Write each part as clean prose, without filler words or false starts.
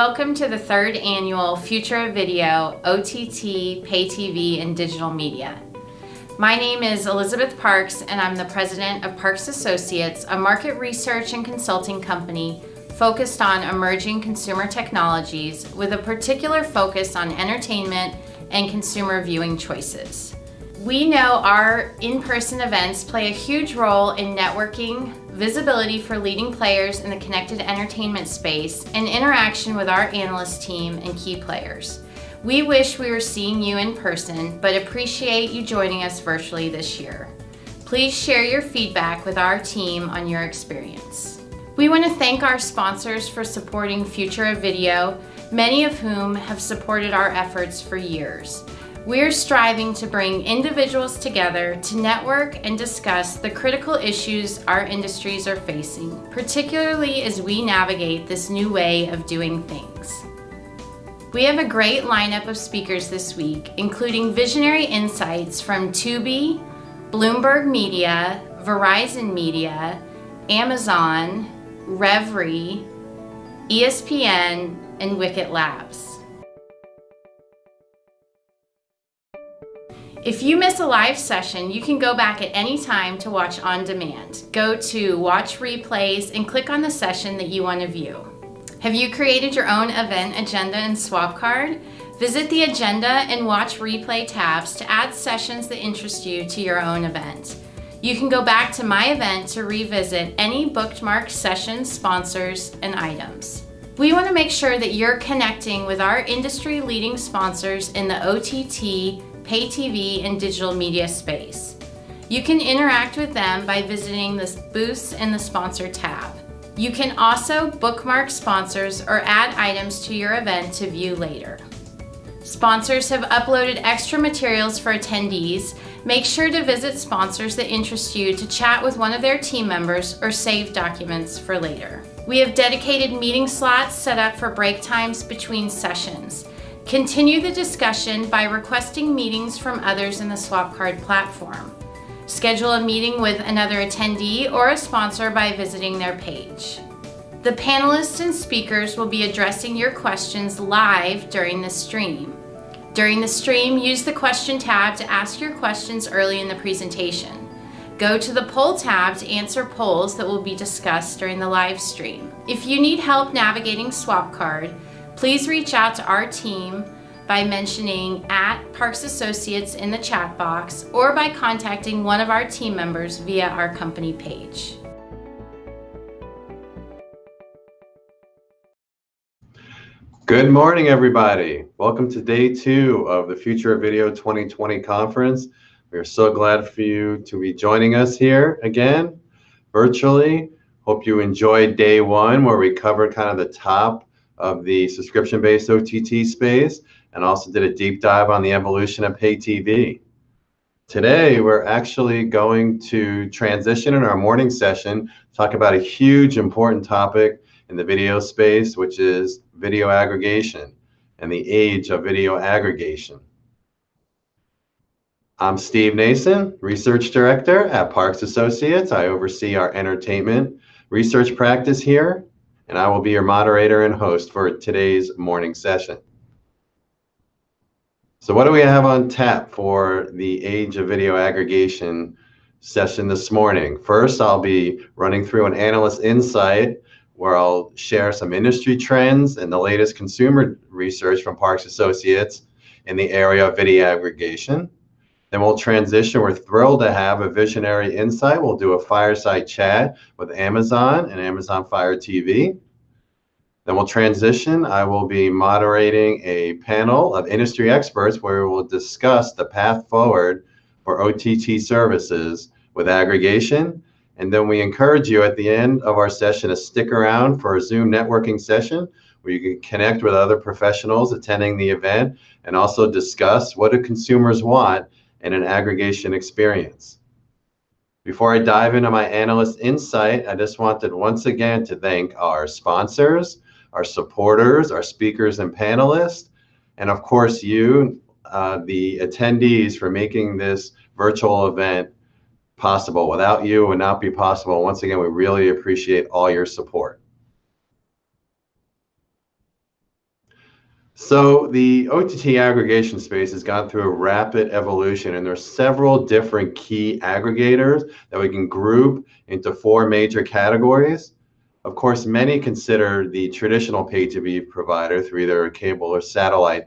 Welcome to the third annual Future of Video, OTT, Pay TV, and Digital Media. My name is Elizabeth Parks, and I'm the president of Parks Associates, a market research and consulting company focused on emerging consumer technologies with a particular focus on entertainment and consumer viewing choices. We know our in-person events play a huge role in networking, visibility for leading players in the connected entertainment space, and interaction with our analyst team and key players. We wish we were seeing you in person, but appreciate you joining us virtually this year. Please share your feedback with our team on your experience. We want to thank our sponsors for supporting Future of Video, many of whom have supported our efforts for years. We're striving to bring individuals together to network and discuss the critical issues our industries are facing, particularly as we navigate this new way of doing things. We have a great lineup of speakers this week, including visionary insights from Tubi, Bloomberg Media, Verizon Media, Amazon, Revry, ESPN, and Wicket Labs. If you miss a live session, you can go back at any time to watch on demand. Go to Watch Replays and click on the session that you want to view. Have you created your own event agenda and swap card? Visit the Agenda and Watch Replay tabs to add sessions that interest you to your own event. You can go back to My Event to revisit any bookmarked sessions, sponsors, and items. We want to make sure that you're connecting with our industry-leading sponsors in the OTT, Pay TV, and digital media space. You can interact with them by visiting the booths in the Sponsor tab. You can also bookmark sponsors or add items to your event to view later. Sponsors have uploaded extra materials for attendees. Make sure to visit sponsors that interest you to chat with one of their team members or save documents for later. We have dedicated meeting slots set up for break times between sessions. Continue the discussion by requesting meetings from others in the Swap Card platform. Schedule a meeting with another attendee or a sponsor by visiting their page. The panelists and speakers will be addressing your questions live during the stream. During the stream, use the question tab to ask your questions early in the presentation. Go to the poll tab to answer polls that will be discussed during the live stream. If you need help navigating Swap Card, please reach out to our team by mentioning @Parks Associates in the chat box or by contacting one of our team members via our company page. Good morning, everybody. Welcome to day 2 of the Future of Video 2020 conference. We are so glad for you to be joining us here again, virtually. Hope you enjoyed day 1 where we covered kind of the top of the subscription-based OTT space and also did a deep dive on the evolution of Pay TV. Today, we're actually going to transition in our morning session, talk about a huge important topic in the video space, which is video aggregation and the age of video aggregation. I'm Steve Nason, Research Director at Parks Associates. I oversee our entertainment research practice here, and I will be your moderator and host for today's morning session. So what do we have on tap for the age of video aggregation session this morning? First, I'll be running through an analyst insight where I'll share some industry trends and the latest consumer research from Parks Associates in the area of video aggregation. Then we'll transition. We're thrilled to have a visionary insight. We'll do a fireside chat with Amazon and Amazon Fire TV. Then we'll transition. I will be moderating a panel of industry experts where we'll discuss the path forward for OTT services with aggregation. And then we encourage you at the end of our session to stick around for a Zoom networking session where you can connect with other professionals attending the event and also discuss what do consumers want in an aggregation experience. Before I dive into my analyst insight, I just wanted once again to thank our sponsors, our supporters, our speakers and panelists, and of course you, the attendees, for making this virtual event possible. Without you, it would not be possible. Once again, we really appreciate all your support. So the OTT aggregation space has gone through a rapid evolution, and there are several different key aggregators that we can group into four major categories. Of course, many consider the traditional pay TV provider through either a cable or satellite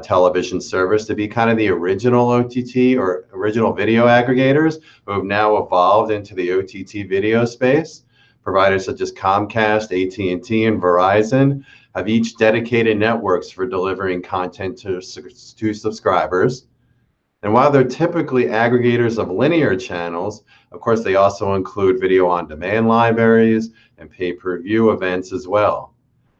television service to be kind of the original OTT or original video aggregators who have now evolved into the OTT video space. Providers such as Comcast, AT&T, and Verizon have each dedicated networks for delivering content to subscribers. And while they're typically aggregators of linear channels, of course, they also include video on demand libraries and pay-per-view events as well.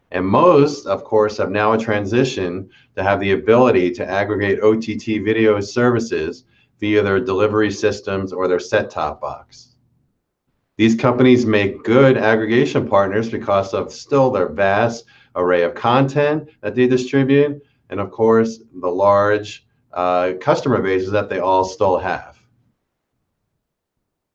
And most, of course, have now transitioned to have the ability to aggregate OTT video services via their delivery systems or their set-top box. These companies make good aggregation partners because of still their vast array of content that they distribute, and of course, the large customer bases that they all still have.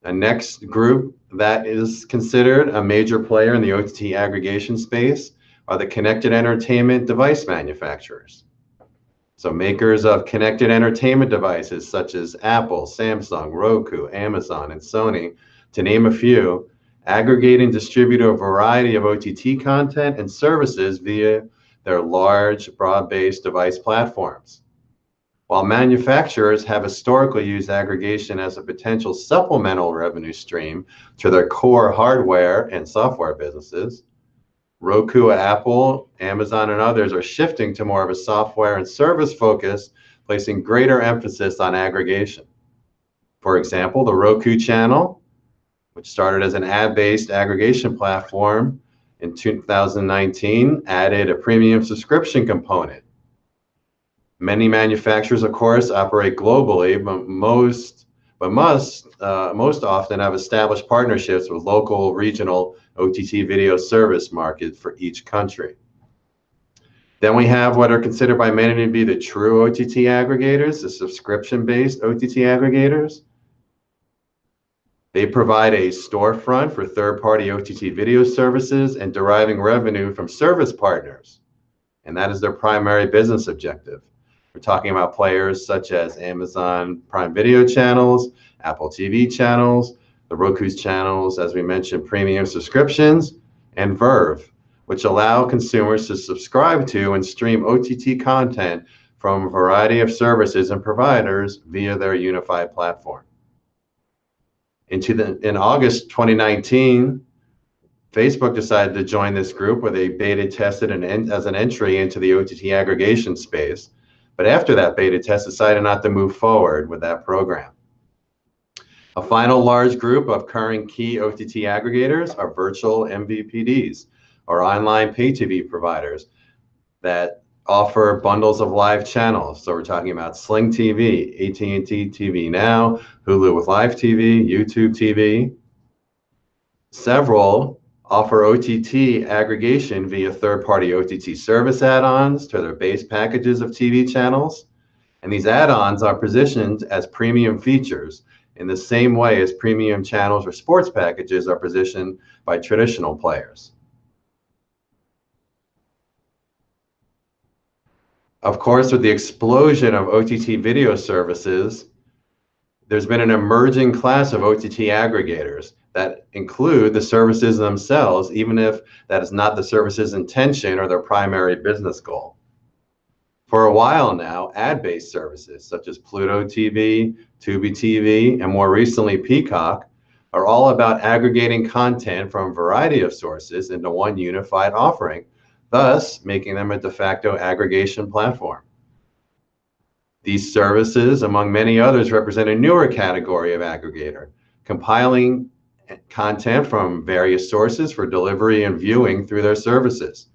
The next group that is considered a major player in the OTT aggregation space are the connected entertainment device manufacturers. So makers of connected entertainment devices such as Apple, Samsung, Roku, Amazon, and Sony, to name a few, aggregate and distribute a variety of OTT content and services via their large, broad-based device platforms. While manufacturers have historically used aggregation as a potential supplemental revenue stream to their core hardware and software businesses, Roku, Apple, Amazon, and others are shifting to more of a software and service focus, placing greater emphasis on aggregation. For example, the Roku channel, which started as an ad-based aggregation platform in 2019, added a premium subscription component. Many manufacturers, of course, operate globally, but most often have established partnerships with local, regional OTT video service markets for each country. Then we have what are considered by many to be the true OTT aggregators, the subscription-based OTT aggregators. They provide a storefront for third-party OTT video services and deriving revenue from service partners, and that is their primary business objective. We're talking about players such as Amazon Prime Video channels, Apple TV channels, the Roku's channels, as we mentioned, premium subscriptions, and Verve, which allow consumers to subscribe to and stream OTT content from a variety of services and providers via their unified platform. In August 2019, Facebook decided to join this group where they beta tested as an entry into the OTT aggregation space. But after that beta test, decided not to move forward with that program. A final large group of current key OTT aggregators are virtual MVPDs, or online pay TV providers that offer bundles of live channels. So we're talking about Sling TV, AT&T TV Now, Hulu with Live TV, YouTube TV. Several offer OTT aggregation via third-party OTT service add-ons to their base packages of TV channels. And these add-ons are positioned as premium features in the same way as premium channels or sports packages are positioned by traditional players. Of course, with the explosion of OTT video services, there's been an emerging class of OTT aggregators that include the services themselves, even if that is not the service's intention or their primary business goal. For a while now, ad-based services such as Pluto TV, Tubi TV, and more recently Peacock are all about aggregating content from a variety of sources into one unified offering, thus making them a de facto aggregation platform. These services, among many others, represent a newer category of aggregator, compiling content from various sources for delivery and viewing through their services.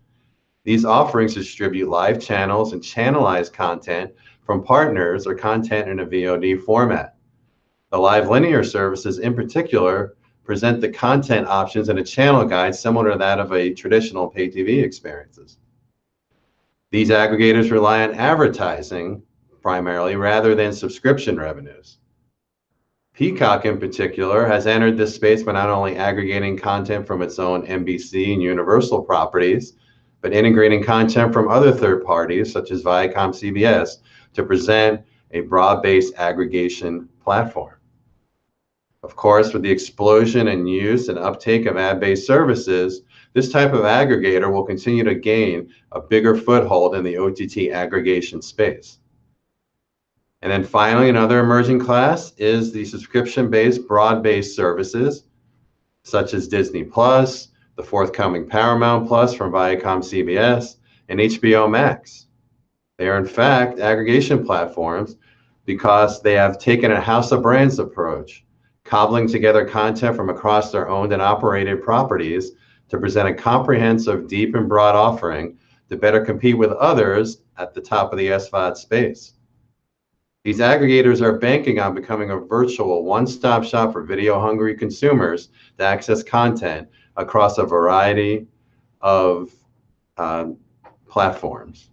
These offerings distribute live channels and channelize content from partners or content in a VOD format. The live linear services in particular present the content options in a channel guide similar to that of a traditional pay TV experiences. These aggregators rely on advertising primarily rather than subscription revenues. Peacock in particular has entered this space by not only aggregating content from its own NBC and Universal properties, but integrating content from other third parties, such as Viacom CBS, to present a broad-based aggregation platform. Of course, with the explosion in use and uptake of ad-based services, this type of aggregator will continue to gain a bigger foothold in the OTT aggregation space. And then finally, another emerging class is the subscription-based, broad-based services, such as Disney Plus, the forthcoming Paramount Plus from Viacom CBS, and HBO Max. They are in fact aggregation platforms because they have taken a house of brands approach, cobbling together content from across their owned and operated properties to present a comprehensive, deep and broad offering to better compete with others at the top of the SVOD space. These aggregators are banking on becoming a virtual one-stop shop for video-hungry consumers to access content across a variety of platforms.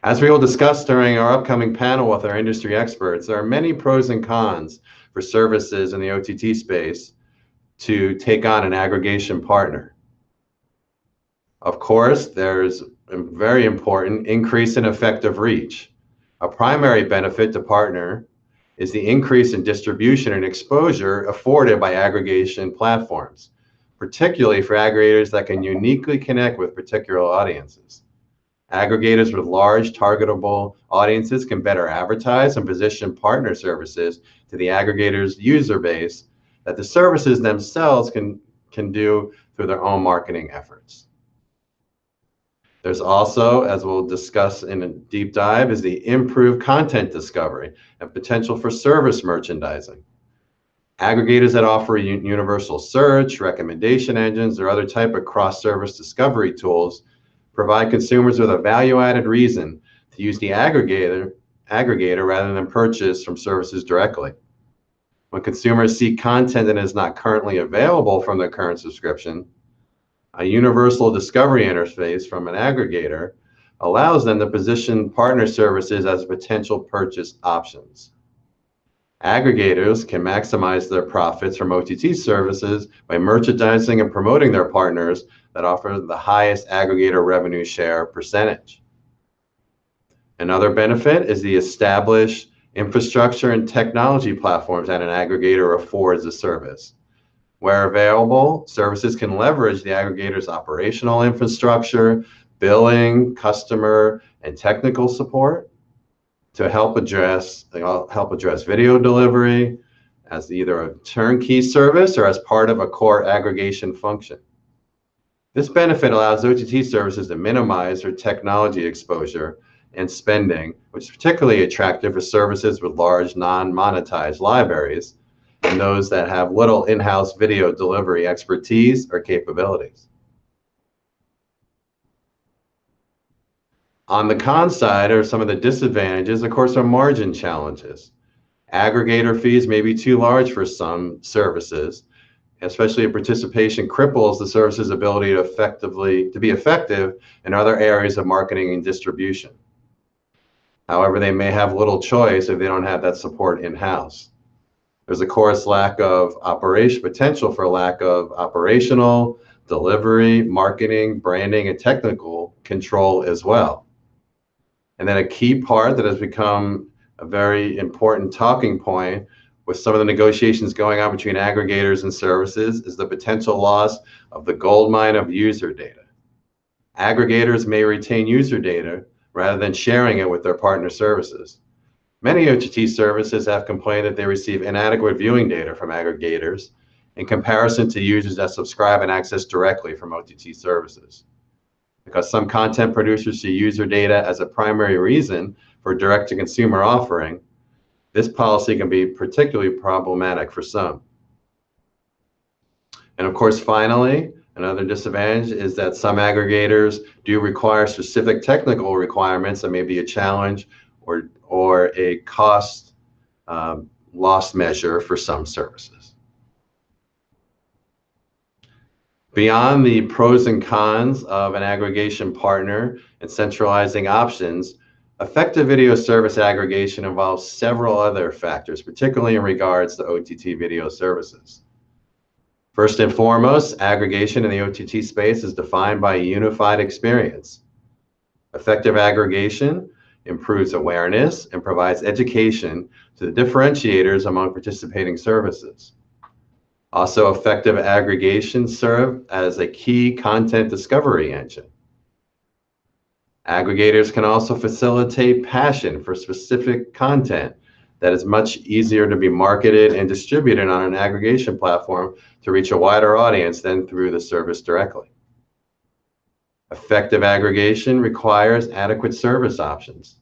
As we will discuss during our upcoming panel with our industry experts, there are many pros and cons for services in the OTT space to take on an aggregation partner. Of course, there's a very important increase in effective reach. A primary benefit to partner is the increase in distribution and exposure afforded by aggregation platforms, particularly for aggregators that can uniquely connect with particular audiences. Aggregators with large targetable audiences can better advertise and position partner services to the aggregator's user base that the services themselves can do through their own marketing efforts. There's also, as we'll discuss in a deep dive, is the improved content discovery and potential for service merchandising. Aggregators that offer universal search, recommendation engines, or other type of cross-service discovery tools provide consumers with a value-added reason to use the aggregator rather than purchase from services directly. When consumers seek content that is not currently available from their current subscription, a universal discovery interface from an aggregator allows them to position partner services as potential purchase options. Aggregators can maximize their profits from OTT services by merchandising and promoting their partners that offer the highest aggregator revenue share percentage. Another benefit is the established infrastructure and technology platforms that an aggregator affords a service. Where available, services can leverage the aggregator's operational infrastructure, billing, customer, and technical support to help address video delivery as either a turnkey service or as part of a core aggregation function. This benefit allows OTT services to minimize their technology exposure and spending, which is particularly attractive for services with large non-monetized libraries and those that have little in-house video delivery expertise or capabilities. On the con side are some of the disadvantages, of course, are margin challenges. Aggregator fees may be too large for some services, especially if participation cripples the service's ability to be effective in other areas of marketing and distribution. However, they may have little choice if they don't have that support in-house. There's, of course, potential for lack of operational, delivery, marketing, branding, and technical control as well. And then a key part that has become a very important talking point with some of the negotiations going on between aggregators and services is the potential loss of the goldmine of user data. Aggregators may retain user data rather than sharing it with their partner services. Many OTT services have complained that they receive inadequate viewing data from aggregators in comparison to users that subscribe and access directly from OTT services. Because some content producers see user data as a primary reason for direct-to-consumer offering, this policy can be particularly problematic for some. And of course, finally, another disadvantage is that some aggregators do require specific technical requirements that may be a challenge or a cost loss measure for some services. Beyond the pros and cons of an aggregation partner and centralizing options, effective video service aggregation involves several other factors, particularly in regards to OTT video services. First and foremost, aggregation in the OTT space is defined by a unified experience. Effective aggregation improves awareness and provides education to the differentiators among participating services. Also, effective aggregation serve as a key content discovery engine. Aggregators can also facilitate passion for specific content that is much easier to be marketed and distributed on an aggregation platform to reach a wider audience than through the service directly. Effective aggregation requires adequate service options.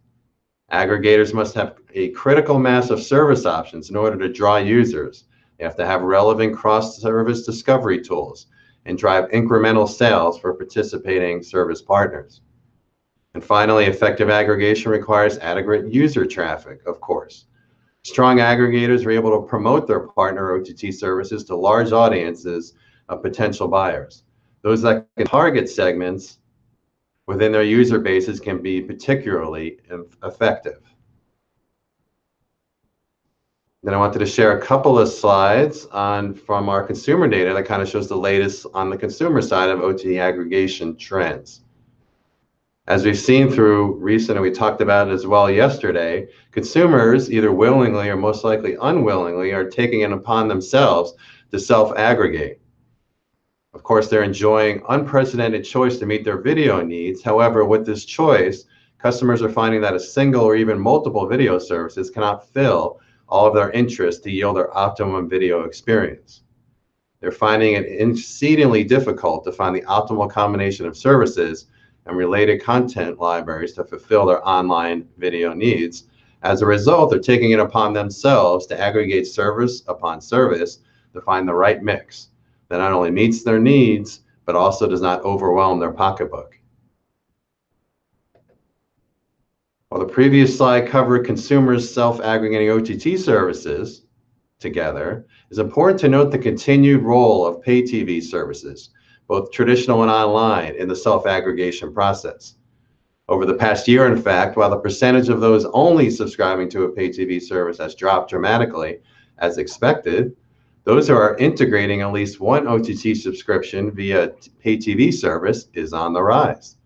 Aggregators must have a critical mass of service options in order to draw users. They have to have relevant cross-service discovery tools and drive incremental sales for participating service partners. And finally, effective aggregation requires adequate user traffic, of course. Strong aggregators are able to promote their partner OTT services to large audiences of potential buyers. Those that can target segments within their user bases can be particularly effective. Then I wanted to share a couple of slides from our consumer data that kind of shows the latest on the consumer side of OTT aggregation trends. As we've seen through recent, and we talked about it as well yesterday, consumers either willingly or most likely unwillingly are taking it upon themselves to self-aggregate. Of course, they're enjoying unprecedented choice to meet their video needs. However, with this choice, customers are finding that a single or even multiple video services cannot fill all of their interests to yield their optimum video experience. They're finding it exceedingly difficult to find the optimal combination of services and related content libraries to fulfill their online video needs. As a result, they're taking it upon themselves to aggregate service upon service to find the right mix that not only meets their needs, but also does not overwhelm their pocketbook. While the previous slide covered consumers self-aggregating OTT services together, it's important to note the continued role of pay TV services, both traditional and online, in the self-aggregation process. Over the past year, in fact, while the percentage of those only subscribing to a pay TV service has dropped dramatically, as expected, those who are integrating at least one OTT subscription via pay TV service is on the rise.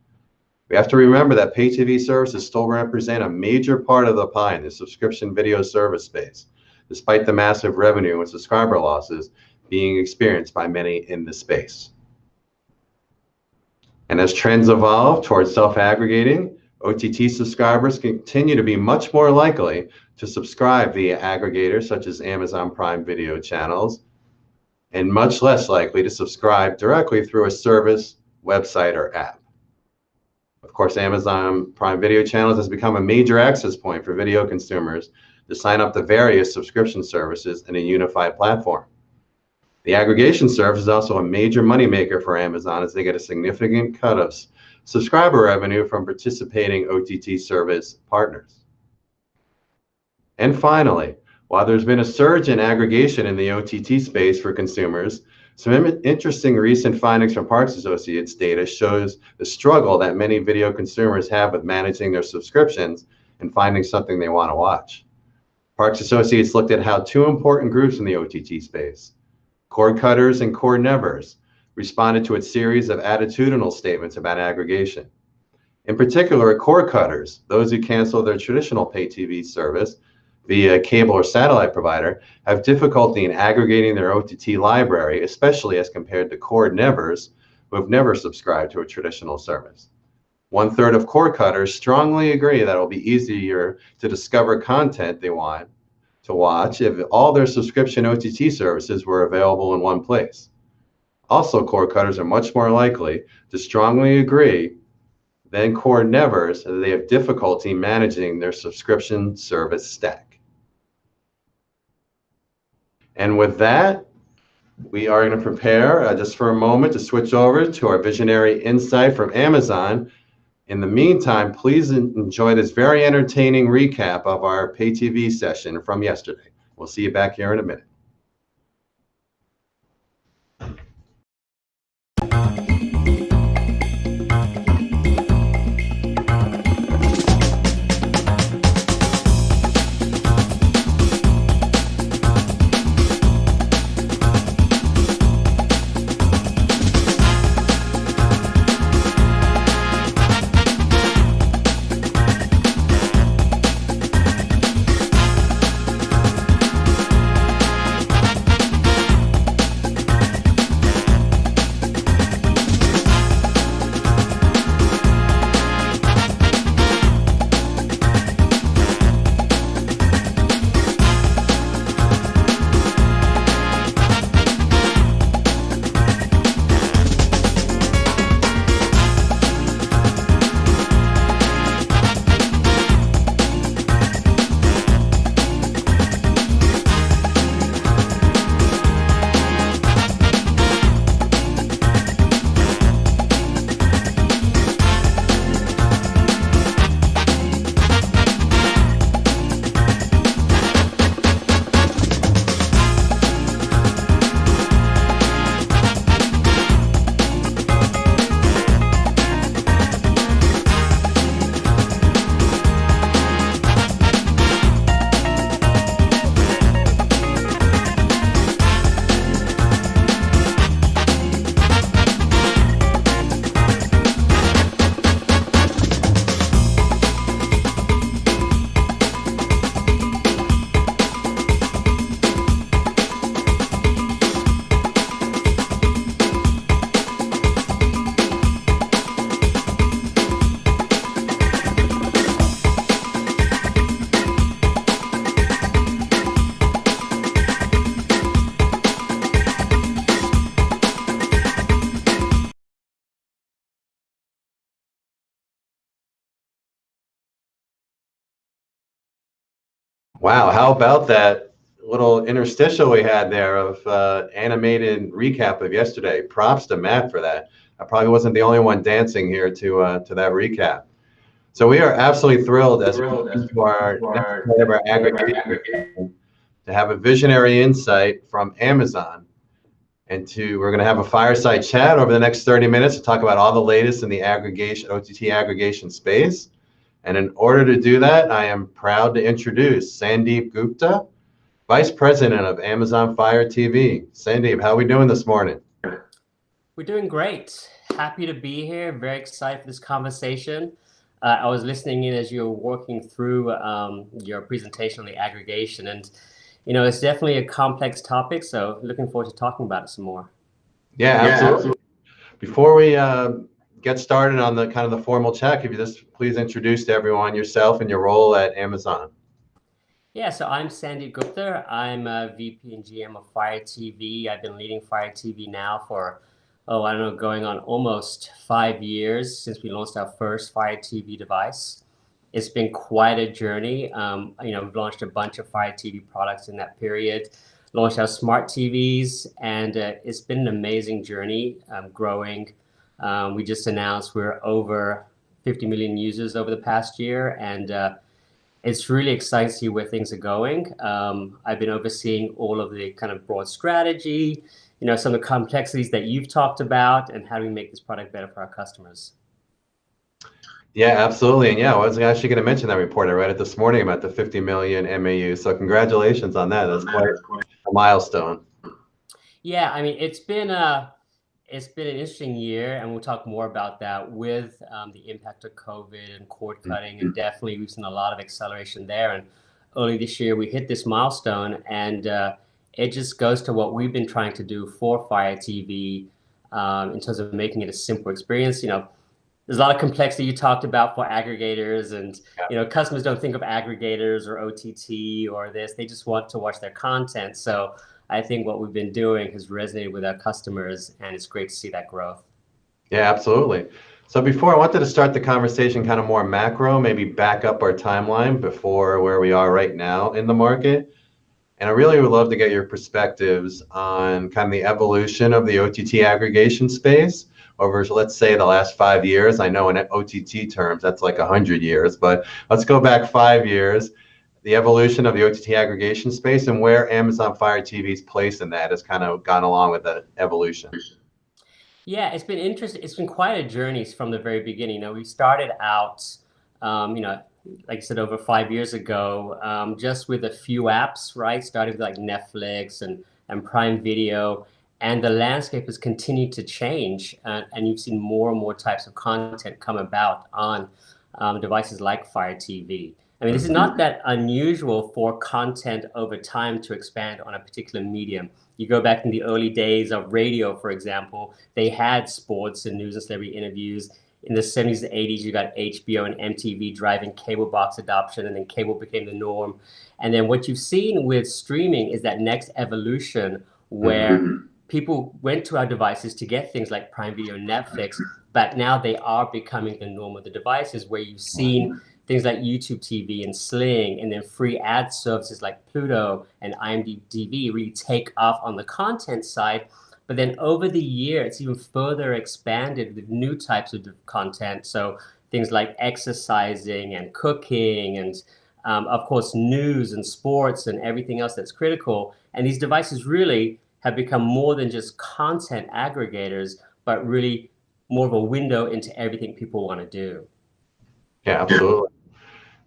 We have to remember that pay TV services still represent a major part of the pie in the subscription video service space, despite the massive revenue and subscriber losses being experienced by many in the space. And as trends evolve towards self-aggregating, OTT subscribers continue to be much more likely to subscribe via aggregators such as Amazon Prime Video channels, and much less likely to subscribe directly through a service, website, or app. Of course, Amazon Prime Video channels has become a major access point for video consumers to sign up to various subscription services in a unified platform. The aggregation service is also a major moneymaker for Amazon, as they get a significant cut of subscriber revenue from participating OTT service partners. And finally, while there's been a surge in aggregation in the OTT space for consumers, some interesting recent findings from Parks Associates data shows the struggle that many video consumers have with managing their subscriptions and finding something they want to watch. Parks Associates looked at how two important groups in the OTT space, cord cutters and cord nevers, responded to a series of attitudinal statements about aggregation. In particular, cord cutters, those who cancel their traditional pay TV service via cable or satellite provider, have difficulty in aggregating their OTT library, especially as compared to cord nevers who have never subscribed to a traditional service. 1/3 of cord cutters strongly agree that it will be easier to discover content they want to watch if all their subscription OTT services were available in one place. Also, cord cutters are much more likely to strongly agree than cord nevers that they have difficulty managing their subscription service stack. And with that, we are going to prepare just for a moment to switch over to our visionary insight from Amazon. In the meantime, please enjoy this very entertaining recap of our pay TV session from yesterday. We'll see you back here in a minute. Wow, how about that little interstitial we had there of animated recap of yesterday? Props to Matt for that. I probably wasn't the only one dancing here to that recap. So we are absolutely thrilled as we move into our next part of our aggregation to have a visionary insight from Amazon. We're going to have a fireside chat over the next 30 minutes to talk about all the latest in the aggregation, OTT aggregation space. And in order to do that, I am proud to introduce Sandeep Gupta, Vice President of Amazon Fire TV. Sandeep, how are we doing this morning? We're doing great. Happy to be here. Very excited for this conversation. I was listening in as you were working through your presentation on the aggregation, and it's definitely a complex topic. So looking forward to talking about it some more. Yeah, absolutely. Before we get started on the kind of the formal chat, could you just please introduce to everyone yourself and your role at Amazon? Yeah, so I'm Sandeep Gupta. I'm a VP and GM of Fire TV. I've been leading Fire TV now for, I don't know, going on almost 5 years since we launched our first Fire TV device. It's been quite a journey. We've launched a bunch of Fire TV products in that period, launched our smart TVs, and it's been an amazing journey growing. We just announced we're over 50 million users over the past year, and it's really exciting to see where things are going. I've been overseeing all of the kind of broad strategy, some of the complexities that you've talked about, and how do we make this product better for our customers. Yeah, absolutely. And yeah, I was actually going to mention that report. I read it this morning about the 50 million MAU. So congratulations on that. That's quite a milestone. Yeah, I mean, it's been an interesting year, and we'll talk more about that with the impact of COVID and cord cutting, and definitely we've seen a lot of acceleration there. And early this year, we hit this milestone, and it just goes to what we've been trying to do for Fire TV in terms of making it a simple experience. There's a lot of complexity you talked about for aggregators, and customers don't think of aggregators or OTT or this. They just want to watch their content. So I think what we've been doing has resonated with our customers, and it's great to see that growth. Yeah, absolutely. So before I wanted to start the conversation kind of more macro, maybe back up our timeline before where we are right now in the market. And I really would love to get your perspectives on kind of the evolution of the OTT aggregation space over, let's say, the last 5 years. I know in OTT terms, that's like 100 years, but let's go back 5 years. The evolution of the OTT aggregation space and where Amazon Fire TV's place in that has kind of gone along with the evolution. Yeah, it's been interesting. It's been quite a journey from the very beginning. We started out, like I said, over 5 years ago, just with a few apps, right? Started with like Netflix and Prime Video. And the landscape has continued to change, and you've seen more and more types of content come about on devices like Fire TV. I mean, this is not that unusual for content over time to expand on a particular medium. You go back in the early days of radio, for example, they had sports and news and celebrity interviews. In the 70s and 80s, you got HBO and MTV driving cable box adoption, and then cable became the norm. And then what you've seen with streaming is that next evolution where people went to our devices to get things like Prime Video and Netflix, but now they are becoming the norm of the devices, where you've seen things like YouTube TV and Sling, and then free ad services like Pluto and IMDb really take off on the content side. But then over the year, it's even further expanded with new types of content. So things like exercising and cooking and of course, news and sports and everything else that's critical. And these devices really have become more than just content aggregators, but really more of a window into everything people want to do. Yeah, absolutely.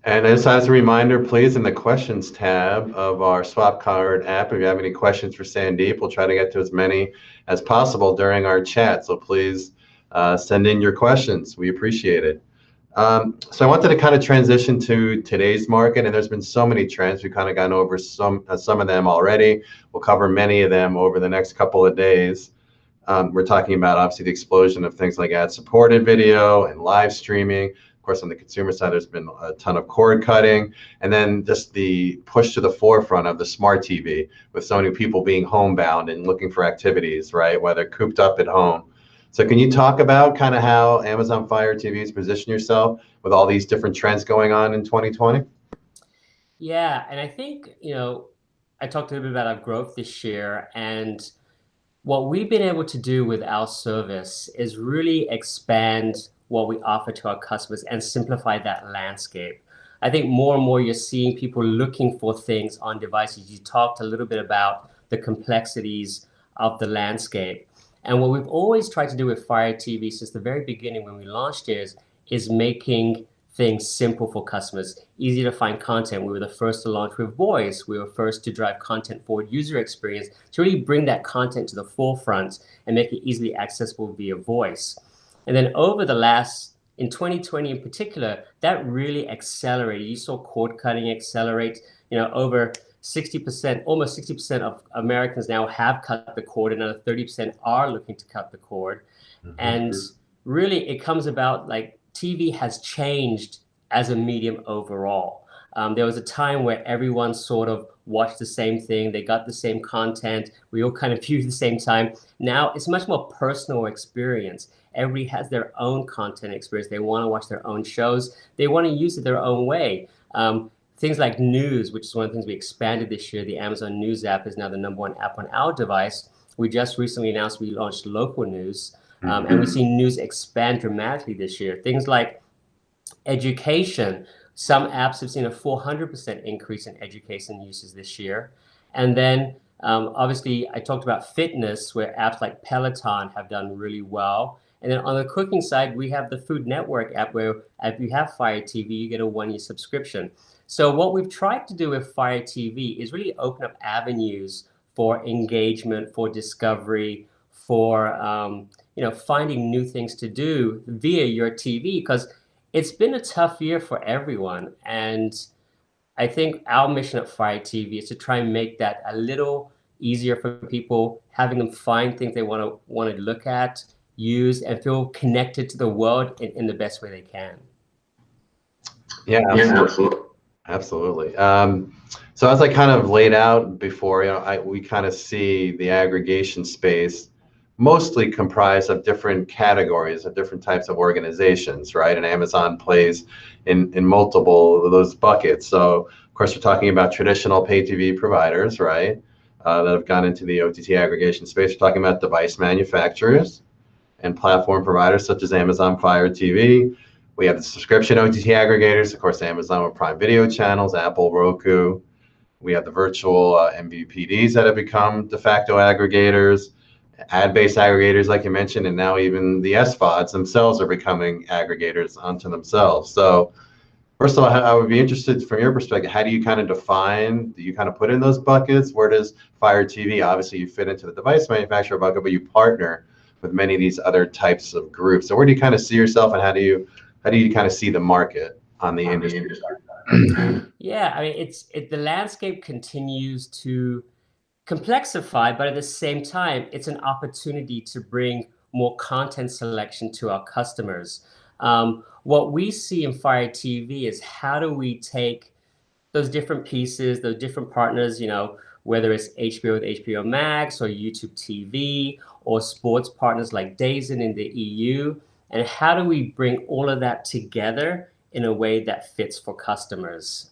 And just as a reminder, please, in the questions tab of our Swap Card app, if you have any questions for Sandeep, we'll try to get to as many as possible during our chat. So please send in your questions. We appreciate it. So I wanted to kind of transition to today's market, and there's been so many trends. We've kind of gone over some of them already. We'll cover many of them over the next couple of days. We're talking about, obviously, the explosion of things like ad-supported video and live streaming. Of course, on the consumer side, there's been a ton of cord cutting, and then just the push to the forefront of the smart TV, with so many people being homebound and looking for activities, right, whether cooped up at home. So can you talk about kind of how Amazon Fire TV has positioned yourself with all these different trends going on in 2020? Yeah, and I think, I talked a little bit about our growth this year, and what we've been able to do with our service is really expand what we offer to our customers and simplify that landscape. I think more and more you're seeing people looking for things on devices. You talked a little bit about the complexities of the landscape. And what we've always tried to do with Fire TV since the very beginning when we launched it is making things simple for customers, easy to find content. We were the first to launch with voice. We were first to drive content forward user experience to really bring that content to the forefront and make it easily accessible via voice. And then in 2020 in particular, that really accelerated. You saw cord cutting accelerate, over 60%, almost 60% of Americans now have cut the cord, and another 30% are looking to cut the cord. And really, it comes about like TV has changed as a medium overall. There was a time where everyone sort of watched the same thing, they got the same content, we all kind of viewed the same time. Now it's much more personal experience. Everybody has their own content experience. They want to watch their own shows. They want to use it their own way. Things like news, which is one of the things we expanded this year. The Amazon News app is now the #1 app on our device. We just recently announced we launched local news, and we've seen news expand dramatically this year. Things like education. Some apps have seen a 400% increase in education uses this year. And then obviously I talked about fitness, where apps like Peloton have done really well. And then on the cooking side, we have the Food Network app where if you have Fire TV, you get a 1-year subscription. So what we've tried to do with Fire TV is really open up avenues for engagement, for discovery, for finding new things to do via your TV, because it's been a tough year for everyone. And I think our mission at Fire TV is to try and make that a little easier for people, having them find things they want to look at, use, and feel connected to the world in the best way they can. Yeah, absolutely. Absolutely. So as I kind of laid out before, we kind of see the aggregation space mostly comprised of different categories of different types of organizations, right? And Amazon plays in multiple of those buckets. So of course, we're talking about traditional pay TV providers, right? That have gone into the OTT aggregation space. We're talking about device manufacturers and platform providers such as Amazon Fire TV. We have the subscription OTT aggregators, of course, Amazon with Prime Video channels, Apple, Roku. We have the virtual MVPDs that have become de facto aggregators, ad-based aggregators, like you mentioned, and now even the SVODs themselves are becoming aggregators unto themselves. So first of all, I would be interested from your perspective, how do you kind of define, do you kind of put in those buckets? Where does Fire TV, obviously you fit into the device manufacturer bucket, but you partner with many of these other types of groups. So where do you kind of see yourself, and how do you kind of see the market on the industry side? Yeah, I mean, the landscape continues to complexify, but at the same time, it's an opportunity to bring more content selection to our customers. What we see in Fire TV is how do we take those different pieces, those different partners, whether it's HBO with HBO Max or YouTube TV or sports partners like DAZN in the EU, and how do we bring all of that together in a way that fits for customers?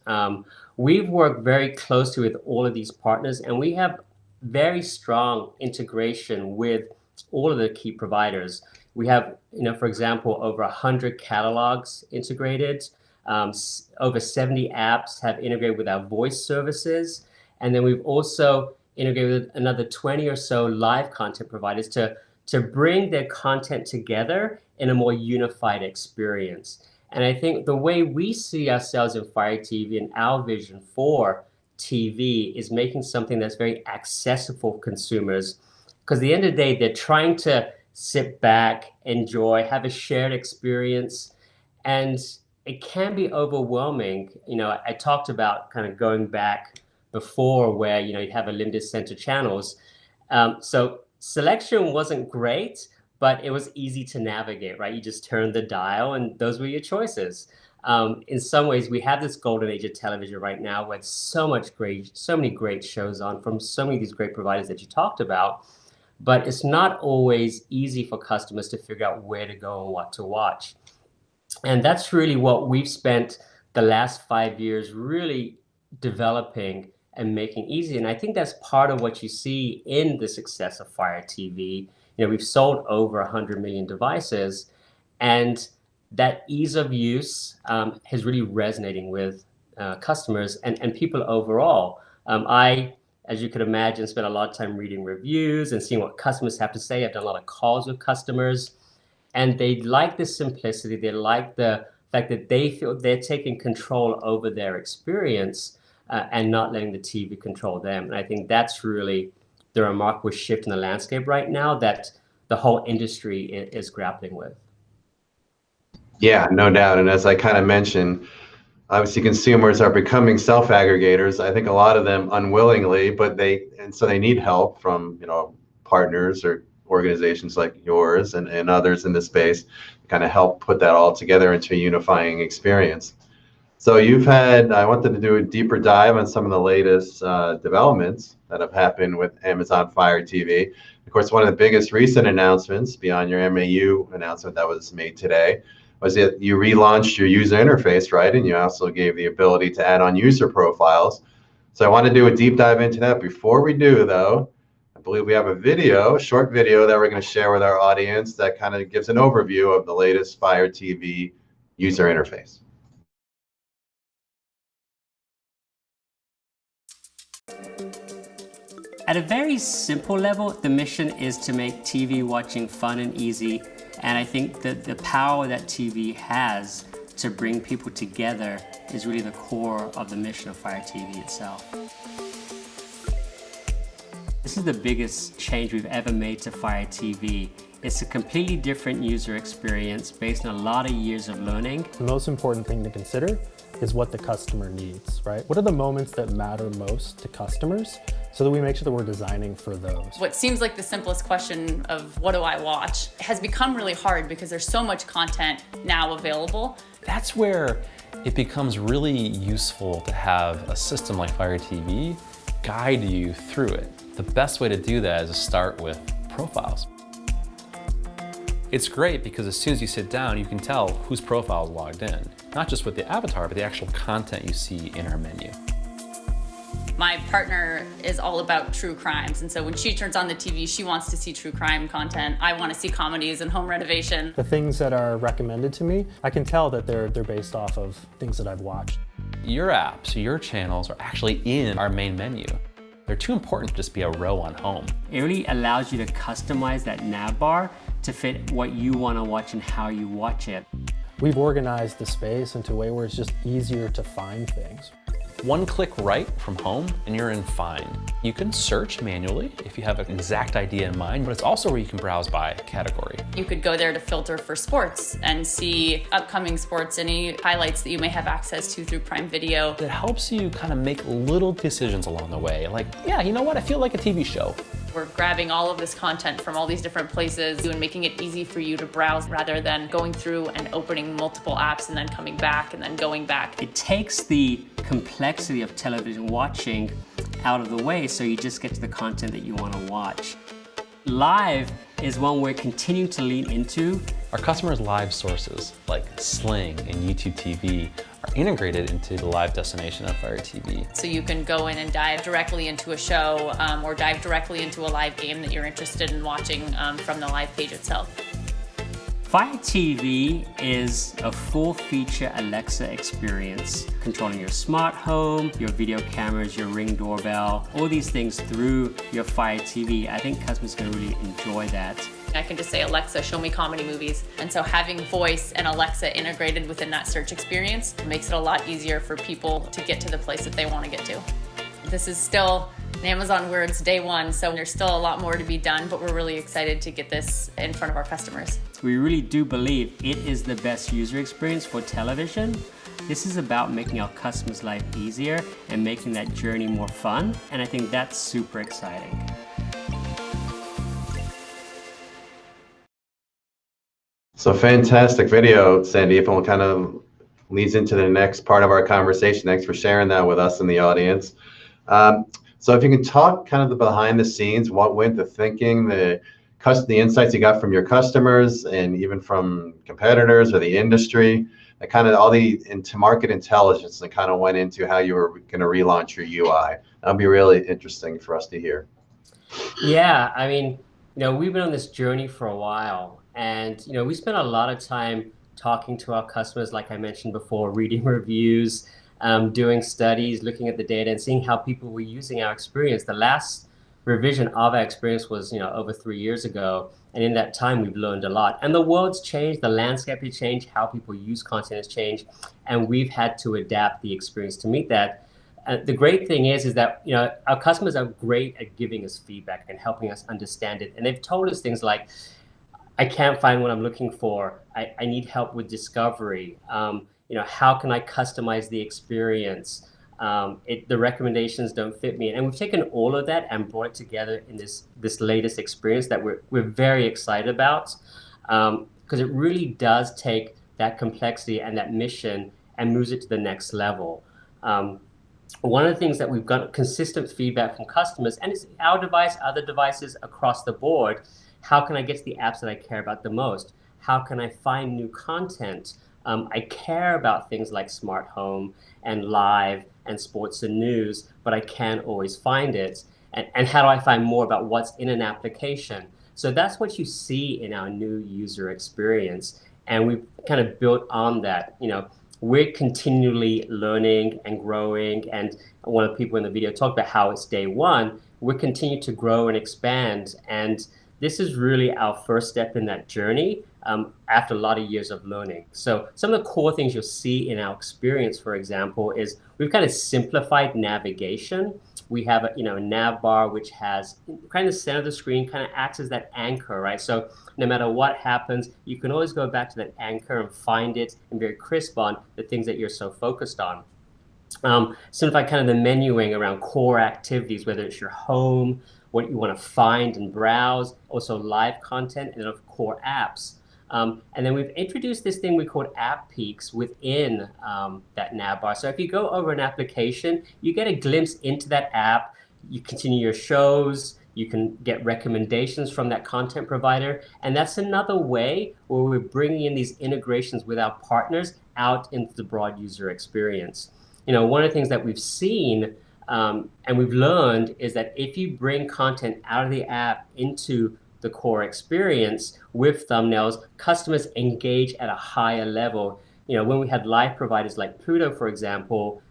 We've worked very closely with all of these partners, and we have very strong integration with all of the key providers. We have, for example, over 100 catalogs integrated. Over 70 apps have integrated with our voice services. And then we've also integrated with another 20 or so live content providers to bring their content together in a more unified experience. And I think the way we see ourselves in Fire TV and our vision for TV is making something that's very accessible for consumers. Because at the end of the day, they're trying to sit back, enjoy, have a shared experience. And it can be overwhelming. I talked about kind of going back before where, you'd have a limited center channels. So selection wasn't great, but it was easy to navigate, right? You just turned the dial and those were your choices. In some ways, we have this golden age of television right now with so many great shows on from so many of these great providers that you talked about, but it's not always easy for customers to figure out where to go and what to watch. And that's really what we've spent the last 5 years really developing and making easy. And I think that's part of what you see in the success of Fire TV. We've sold over 100 million devices, and that ease of use is really resonating with customers and people overall. As you could imagine, spent a lot of time reading reviews and seeing what customers have to say. I've done a lot of calls with customers, and they like the simplicity. They like the fact that they feel they're taking control over their experience and not letting the TV control them. And I think that's really the remarkable shift in the landscape right now that the whole industry is grappling with. Yeah, no doubt. And as I kind of mentioned, obviously consumers are becoming self-aggregators. I think a lot of them unwillingly, but so they need help from, partners or organizations like yours and others in this space to kind of help put that all together into a unifying experience. So I wanted to do a deeper dive on some of the latest developments that have happened with Amazon Fire TV. Of course, one of the biggest recent announcements beyond your MAU announcement that was made today was that you relaunched your user interface, right? And you also gave the ability to add on user profiles. So I want to do a deep dive into that. Before we do, though, I believe we have a short video that we're going to share with our audience that kind of gives an overview of the latest Fire TV user interface. At a very simple level, the mission is to make TV watching fun and easy. And I think that the power that TV has to bring people together is really the core of the mission of Fire TV itself. This is the biggest change we've ever made to Fire TV. It's a completely different user experience based on a lot of years of learning. The most important thing to consider is what the customer needs, right? What are the moments that matter most to customers so that we make sure that we're designing for those? What seems like the simplest question of what do I watch has become really hard because there's so much content now available. That's where it becomes really useful to have a system like Fire TV guide you through it. The best way to do that is to start with profiles. It's great because as soon as you sit down, you can tell whose profile is logged in. Not just with the avatar, but the actual content you see in our menu. My partner is all about true crimes, and so when she turns on the TV, she wants to see true crime content. I want to see comedies and home renovation. The things that are recommended to me, I can tell that they're based off of things that I've watched. Your apps, your channels are actually in our main menu. They're too important to just be a row on home. It really allows you to customize that nav bar to fit what you want to watch and how you watch it. We've organized the space into a way where it's just easier to find things. One click right from home and you're in Find. You can search manually if you have an exact idea in mind, but it's also where you can browse by category. You could go there to filter for sports and see upcoming sports, any highlights that you may have access to through Prime Video. That helps you kind of make little decisions along the way. Like, yeah, you know what? I feel like a TV show. We're grabbing all of this content from all these different places and making it easy for you to browse rather than going through and opening multiple apps and then coming back and then going back. It takes the complexity of television watching out of the way so you just get to the content that you want to watch. Live is one we're continuing to lean into. Our customers' live sources like Sling and YouTube TV are integrated into the live destination of Fire TV. So you can go in and dive directly into a show or dive directly into a live game that you're interested in watching from the live page itself. Fire TV is a full-feature Alexa experience, controlling your smart home, your video cameras, your Ring doorbell, all these things through your Fire TV. I think customers can really enjoy that. I can just say, Alexa, show me comedy movies. And so having voice and Alexa integrated within that search experience makes it a lot easier for people to get to the place that they want to get to. This is still Amazon Words day one, so there's still a lot more to be done, but we're really excited to get this in front of our customers. We really do believe it is the best user experience for television. This is about making our customers' life easier and making that journey more fun, and I think that's super exciting. So fantastic video, Sandeep, and kind of leads into the next part of our conversation. Thanks for sharing that with us in the audience. So if you can talk kind of the behind the scenes, what went the thinking, the the insights you got from your customers and even from competitors or the industry, and kind of all the into market intelligence that kind of went into how you were going to relaunch your UI. That'll be really interesting for us to hear. Yeah, I mean, we've been on this journey for a while, and we spent a lot of time talking to our customers, like I mentioned before, reading reviews, doing studies, looking at the data, and seeing how people were using our experience. The last revision of our experience was, over 3 years ago, and in that time, we've learned a lot. And the world's changed, the landscape has changed, how people use content has changed, and we've had to adapt the experience to meet that. The great thing is that our customers are great at giving us feedback and helping us understand it. And they've told us things like, I can't find what I'm looking for. I need help with discovery. How can I customize the experience? The recommendations don't fit me. And we've taken all of that and brought it together in this latest experience that we're very excited about, because it really does take that complexity and that mission and moves it to the next level. One of the things that we've got consistent feedback from customers, and it's our device, other devices across the board, how can I get to the apps that I care about the most? How can I find new content? I care about things like smart home and live and sports and news, but I can't always find it. And how do I find more about what's in an application? So that's what you see in our new user experience. And we've kind of built on that. We're continually learning and growing, and one of the people in the video talked about how it's day one. We're continuing to grow and expand, and this is really our first step in that journey after a lot of years of learning. So some of the core things you'll see in our experience, for example, is we've kind of simplified navigation. We have a nav bar which has kind of the center of the screen, kind of acts as that anchor, right? So no matter what happens, you can always go back to that anchor and find it and very crisp on the things that you're so focused on. Simplify kind of the menuing around core activities, whether it's your home, what you want to find and browse, also live content, and then of core apps. And then we've introduced this thing we call app peaks within that nav bar. So if you go over an application, you get a glimpse into that app, you continue your shows, you can get recommendations from that content provider. And that's another way where we're bringing in these integrations with our partners out into the broad user experience. One of the things that we've seen and we've learned is that if you bring content out of the app into the core experience with thumbnails, customers engage at a higher level. When we had live providers like Pluto, for example,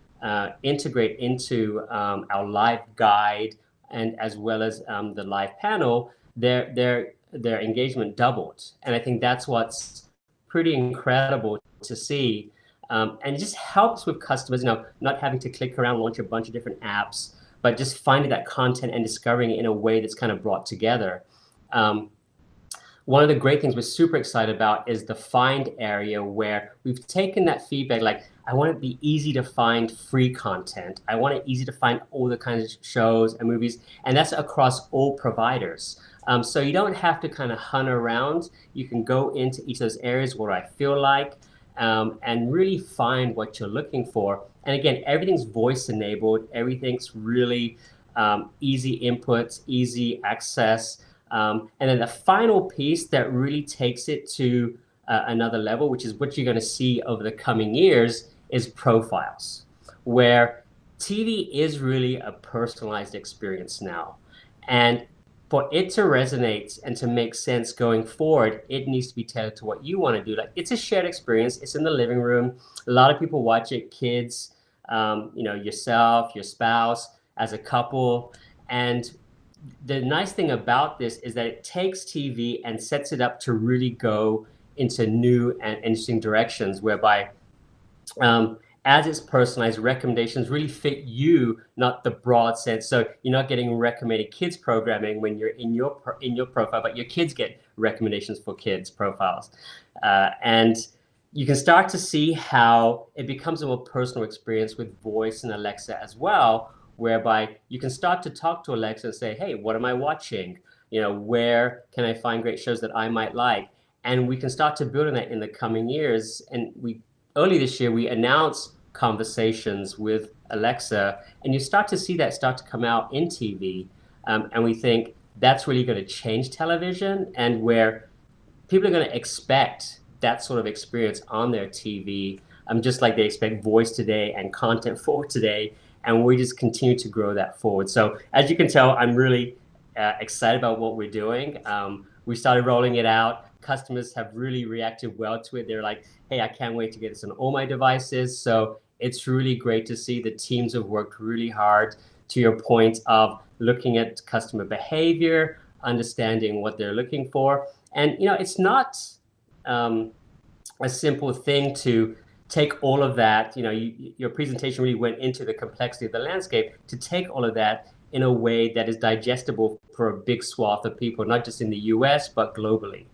integrate into our live guide and as well as the live panel, their engagement doubled. And I think that's what's pretty incredible to see. And it just helps with customers, not having to click around, launch a bunch of different apps, but just finding that content and discovering it in a way that's kind of brought together. One of the great things we're super excited about is the find area, where we've taken that feedback, like, I want it to be easy to find free content. I want it easy to find all the kinds of shows and movies, and that's across all providers. So you don't have to kind of hunt around. You can go into each of those areas where I feel like, and really find what you're looking for. And again, everything's voice enabled. Everything's really easy inputs, easy access. And then the final piece that really takes it to another level, which is what you're going to see over the coming years, is profiles, where TV is really a personalized experience now. And for it to resonate and to make sense going forward, it needs to be tailored to what you want to do. Like, it's a shared experience. It's in the living room. A lot of people watch it, kids, yourself, your spouse, as a couple. And the nice thing about this is that it takes TV and sets it up to really go into new and interesting directions, whereby as it's personalized, recommendations really fit you, not the broad sense. So you're not getting recommended kids programming when you're in your profile, but your kids get recommendations for kids profiles. And you can start to see how it becomes a more personal experience with voice and Alexa as well, whereby you can start to talk to Alexa and say, hey, what am I watching? Where can I find great shows that I might like? And we can start to build on that in the coming years. And early this year, we announced conversations with Alexa, and you start to see that start to come out in TV. And we think that's really going to change television, and where people are going to expect that sort of experience on their TV, just like they expect voice today and content for today. And we just continue to grow that forward. So as you can tell, I'm really excited about what we're doing. We started rolling it out. Customers have really reacted well to it. They're like, hey, I can't wait to get this on all my devices. So it's really great to see the teams have worked really hard, to your point of looking at customer behavior, understanding what they're looking for. And it's not a simple thing to take all of that. Your presentation really went into the complexity of the landscape, to take all of that in a way that is digestible for a big swath of people, not just in the US, but globally.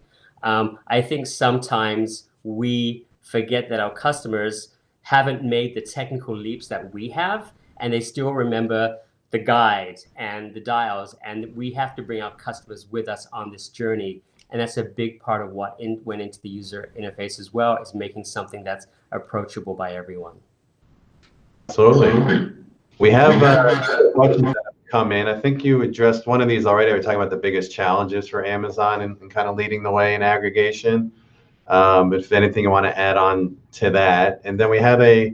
I think sometimes we forget that our customers haven't made the technical leaps that we have, and they still remember the guide and the dials, and we have to bring our customers with us on this journey. And that's a big part of what went into the user interface as well, is making something that's approachable by everyone. Absolutely. We have questions that have come in. I think you addressed one of these already. We're talking about the biggest challenges for Amazon and kind of leading the way in aggregation. If anything you want to add on to that. And then we have a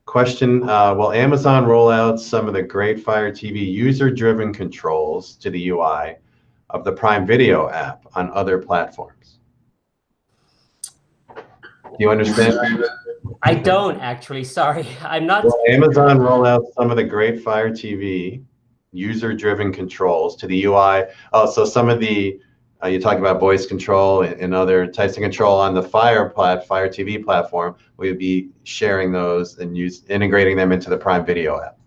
question, will Amazon roll out some of the great Fire TV user-driven controls to the UI of the Prime Video app on other platforms? Do you understand? I don't actually, sorry. I'm not. Will Amazon roll out some of the great Fire TV user-driven controls to the UI? Oh, so some of the, you talk about voice control and other types of control on the Fire TV platform. We'll be sharing those and integrating them into the Prime Video app.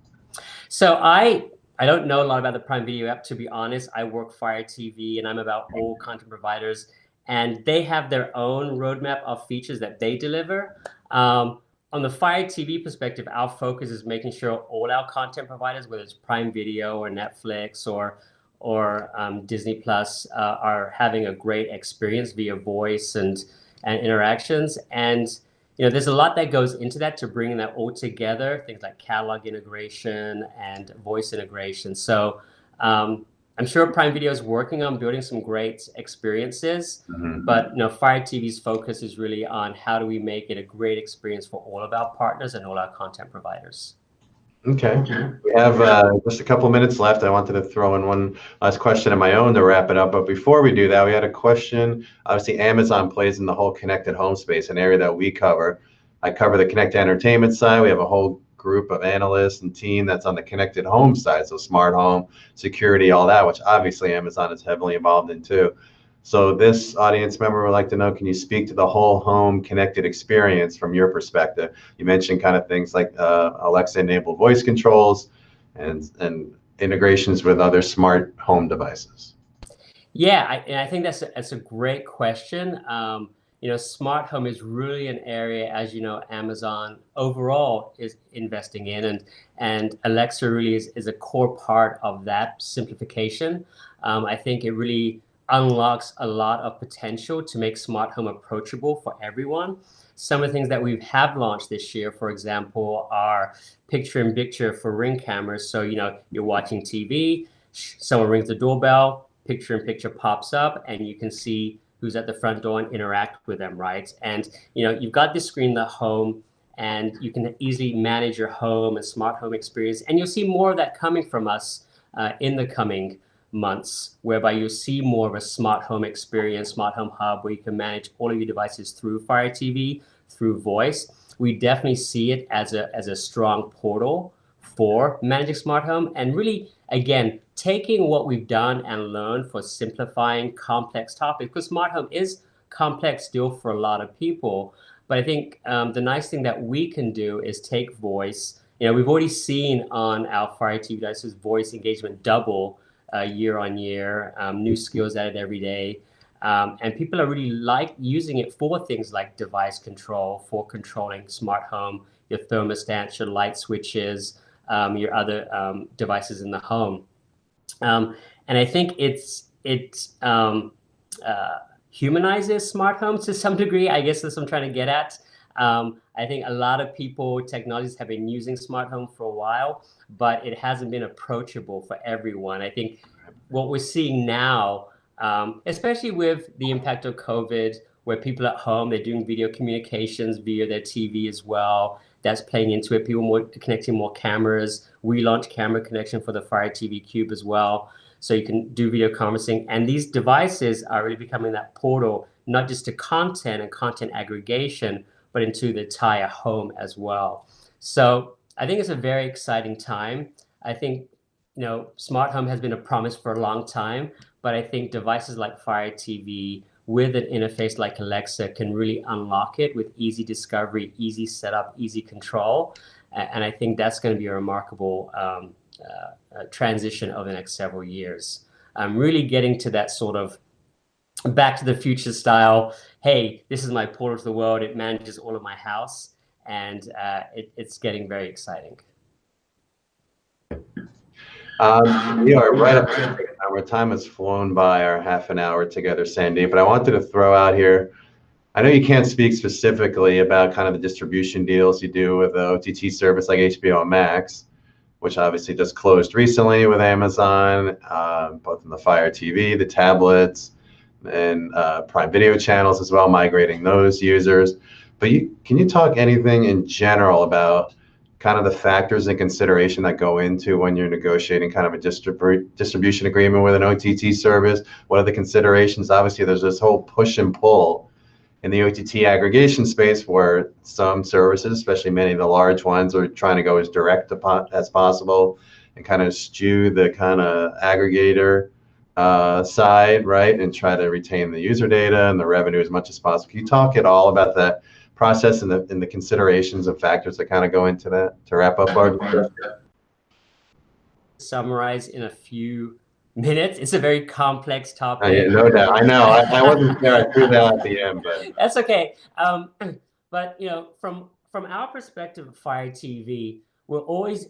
So I don't know a lot about the Prime Video app, to be honest. I work Fire TV, and I'm about all content providers, and they have their own roadmap of features that they deliver. On the Fire TV perspective, our focus is making sure all our content providers, whether it's Prime Video or Netflix or Disney Plus, are having a great experience via voice and interactions. And there's a lot that goes into that to bring that all together, things like catalog integration and voice integration. So I'm sure Prime Video is working on building some great experiences, but Fire TV's focus is really on how do we make it a great experience for all of our partners and all our content providers. Okay, we have just a couple minutes left. I wanted to throw in one last question of my own to wrap it up. But before we do that, we had a question. Obviously, Amazon plays in the whole connected home space, an area that we cover. I cover the connected entertainment side. We have a whole group of analysts and team that's on the connected home side, so smart home, security, all that, which obviously Amazon is heavily involved in too. So this audience member would like to know, can you speak to the whole home connected experience from your perspective? You mentioned kind of things like Alexa-enabled voice controls and integrations with other smart home devices. Yeah, I think that's a great question. Smart home is really an area, as you know, Amazon overall is investing in, and Alexa really is a core part of that simplification. I think it really unlocks a lot of potential to make smart home approachable for everyone. Some of the things that we have launched this year, for example, are picture-in-picture for Ring cameras. So, you're watching TV, someone rings the doorbell, picture-in-picture pops up, and you can see who's at the front door and interact with them, right? And, you've got this screen in the home, and you can easily manage your home and smart home experience. And you'll see more of that coming from us in the coming months, whereby you'll see more of a smart home experience, smart home hub, where you can manage all of your devices through Fire TV, through voice. We definitely see it as a strong portal for managing smart home, and really, again, taking what we've done and learned for simplifying complex topics, because smart home is complex still for a lot of people. But I think the nice thing that we can do is take voice. We've already seen on our Fire TV devices voice engagement double year on year, new skills added every day. And people are really using it for things like device control, for controlling smart home, your thermostats, your light switches, your other devices in the home. And I think it humanizes smart homes to some degree. I guess that's what I'm trying to get at. I think a lot of technologies have been using smart home for a while, but it hasn't been approachable for everyone. I think what we're seeing now, especially with the impact of COVID, where people at home, they're doing video communications via their TV as well. That's playing into it. People connecting more cameras. We launched camera connection for the Fire TV Cube as well. So you can do video conferencing. And these devices are really becoming that portal, not just to content and content aggregation, but into the entire home as well. So I think it's a very exciting time. I think, smart home has been a promise for a long time, but I think devices like Fire TV with an interface like Alexa can really unlock it with easy discovery, easy setup, easy control. And I think that's going to be a remarkable transition over the next several years. I'm really getting to that sort of back to the future style. Hey, this is my portal to the world. It manages all of my house, and it's getting very exciting. We are right up to our time has flown by, our half an hour together, Sandy, but I wanted to throw out here, I know you can't speak specifically about kind of the distribution deals you do with the OTT service like HBO Max, which obviously just closed recently with Amazon, both in the Fire TV, the tablets, and Prime Video channels as well, migrating those users. But can you talk anything in general about kind of the factors and consideration that go into when you're negotiating kind of a distribution agreement with an OTT service? What are the considerations? Obviously, there's this whole push and pull in the OTT aggregation space where some services, especially many of the large ones, are trying to go as direct as possible and kind of skew the kind of aggregator side, right, and try to retain the user data and the revenue as much as possible. Can you talk at all about that process and the considerations and factors that kind of go into that to wrap up our discussion? Summarize in a few minutes. It's a very complex topic. No doubt. I know. I wasn't there. I threw that at the end, but that's okay. But from our perspective of Fire TV, we're always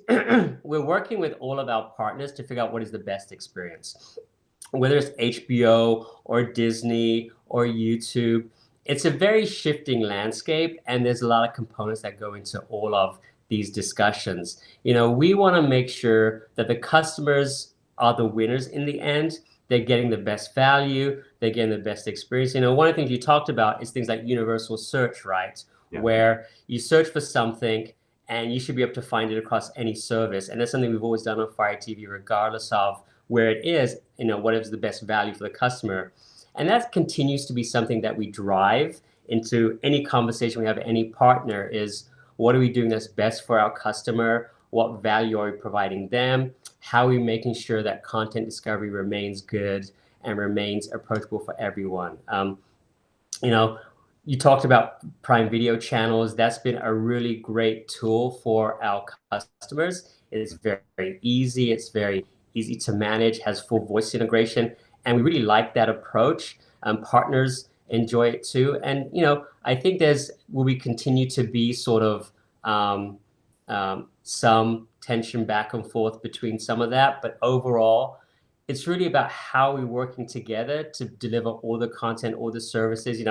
we're working with all of our partners to figure out what is the best experience, whether it's HBO or Disney or YouTube. It's a very shifting landscape, and there's a lot of components that go into all of these discussions. We want to make sure that the customers are the winners in the end. They're getting the best value, they're getting the best experience. One of the things you talked about is things like universal search, right? Yeah. Where you search for something and you should be able to find it across any service. And that's something we've always done on Fire TV, regardless of where it is, what is the best value for the customer. And that continues to be something that we drive into any conversation we have with any partner is, what are we doing that's best for our customer? What value are we providing them? How are we making sure that content discovery remains good and remains approachable for everyone? You talked about Prime Video channels. That's been a really great tool for our customers. It is very, very easy. It's very easy to manage, has full voice integration. And we really like that approach. Partners enjoy it too. And, I think will we continue to be sort of some tension back and forth between some of that. But overall, it's really about how we're working together to deliver all the content, all the services.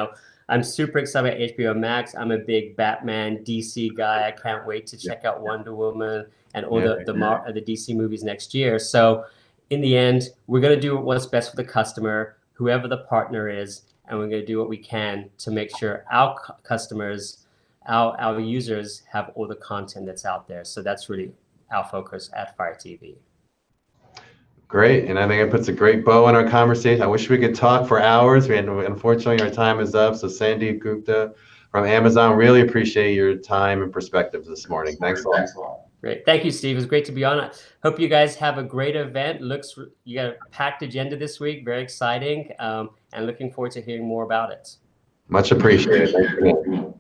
I'm super excited about HBO Max. I'm a big Batman, DC guy. I can't wait to check out Wonder Woman and all the DC movies next year. So in the end, we're going to do what's best for the customer, whoever the partner is, and we're going to do what we can to make sure our customers, our users have all the content that's out there. So that's really our focus at Fire TV. Great, and I think it puts a great bow on our conversation. I wish we could talk for hours. Unfortunately, our time is up. So Sandy Gupta from Amazon, really appreciate your time and perspectives this morning. Thanks a lot. Great. Thank you, Steve. It was great to be on. I hope you guys have a great event. You got a packed agenda this week. Very exciting. And looking forward to hearing more about it. Much appreciated. Thanks.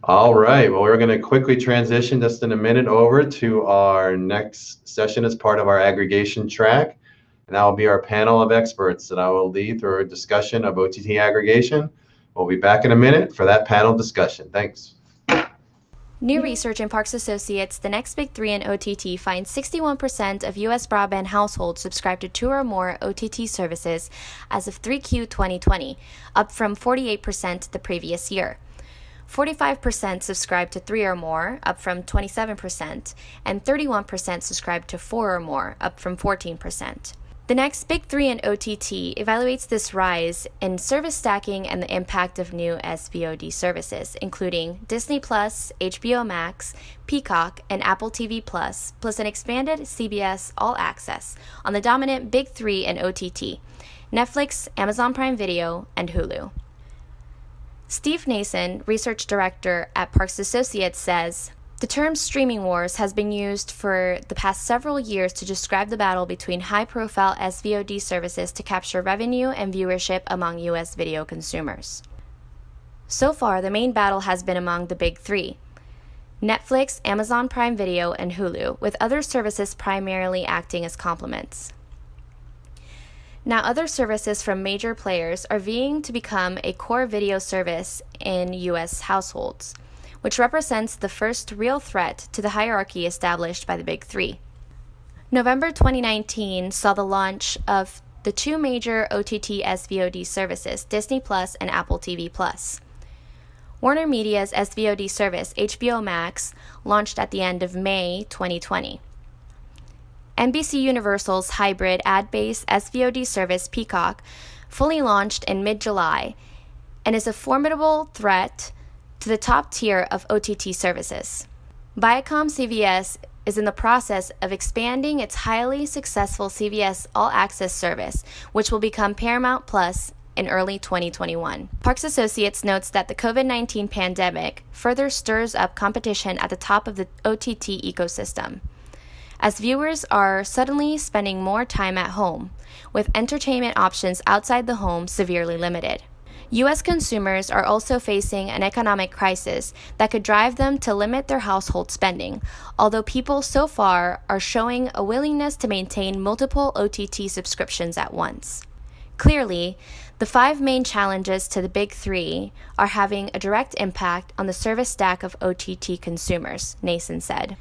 All right. Well, we're going to quickly transition just in a minute over to our next session as part of our aggregation track. And that will be our panel of experts that I will lead through a discussion of OTT aggregation. We'll be back in a minute for that panel discussion. Thanks. New research in Parks Associates, the next big three in OTT, finds 61% of U.S. broadband households subscribe to 2 or more OTT services as of 3Q 2020, up from 48% the previous year. 45% subscribe to 3 or more, up from 27%, and 31% subscribe to 4 or more, up from 14%. The next big three in OTT evaluates this rise in service stacking and the impact of new SVOD services, including Disney+, HBO Max, Peacock, and Apple TV+, plus an expanded CBS All Access on the dominant big three in OTT, Netflix, Amazon Prime Video, and Hulu. Steve Nason, research director at Parks Associates, says, "The term streaming wars has been used for the past several years to describe the battle between high-profile SVOD services to capture revenue and viewership among U.S. video consumers. So far, the main battle has been among the big three: Netflix, Amazon Prime Video, and Hulu, with other services primarily acting as complements. Now, other services from major players are vying to become a core video service in U.S. households, which represents the first real threat to the hierarchy established by the big three. November 2019 saw the launch of the two major OTT SVOD services, Disney+ and Apple TV+. Warner Media's SVOD service, HBO Max, launched at the end of May 2020. NBC Universal's hybrid ad-based SVOD service, Peacock, fully launched in mid-July and is a formidable threat to the top tier of OTT services. Viacom CBS is in the process of expanding its highly successful CBS All Access service, which will become Paramount Plus in early 2021. Parks Associates notes that the COVID-19 pandemic further stirs up competition at the top of the OTT ecosystem, as viewers are suddenly spending more time at home, with entertainment options outside the home severely limited. U.S. consumers are also facing an economic crisis that could drive them to limit their household spending, although people so far are showing a willingness to maintain multiple OTT subscriptions at once. Clearly, the five main challenges to the big three are having a direct impact on the service stack of OTT consumers, Nason said.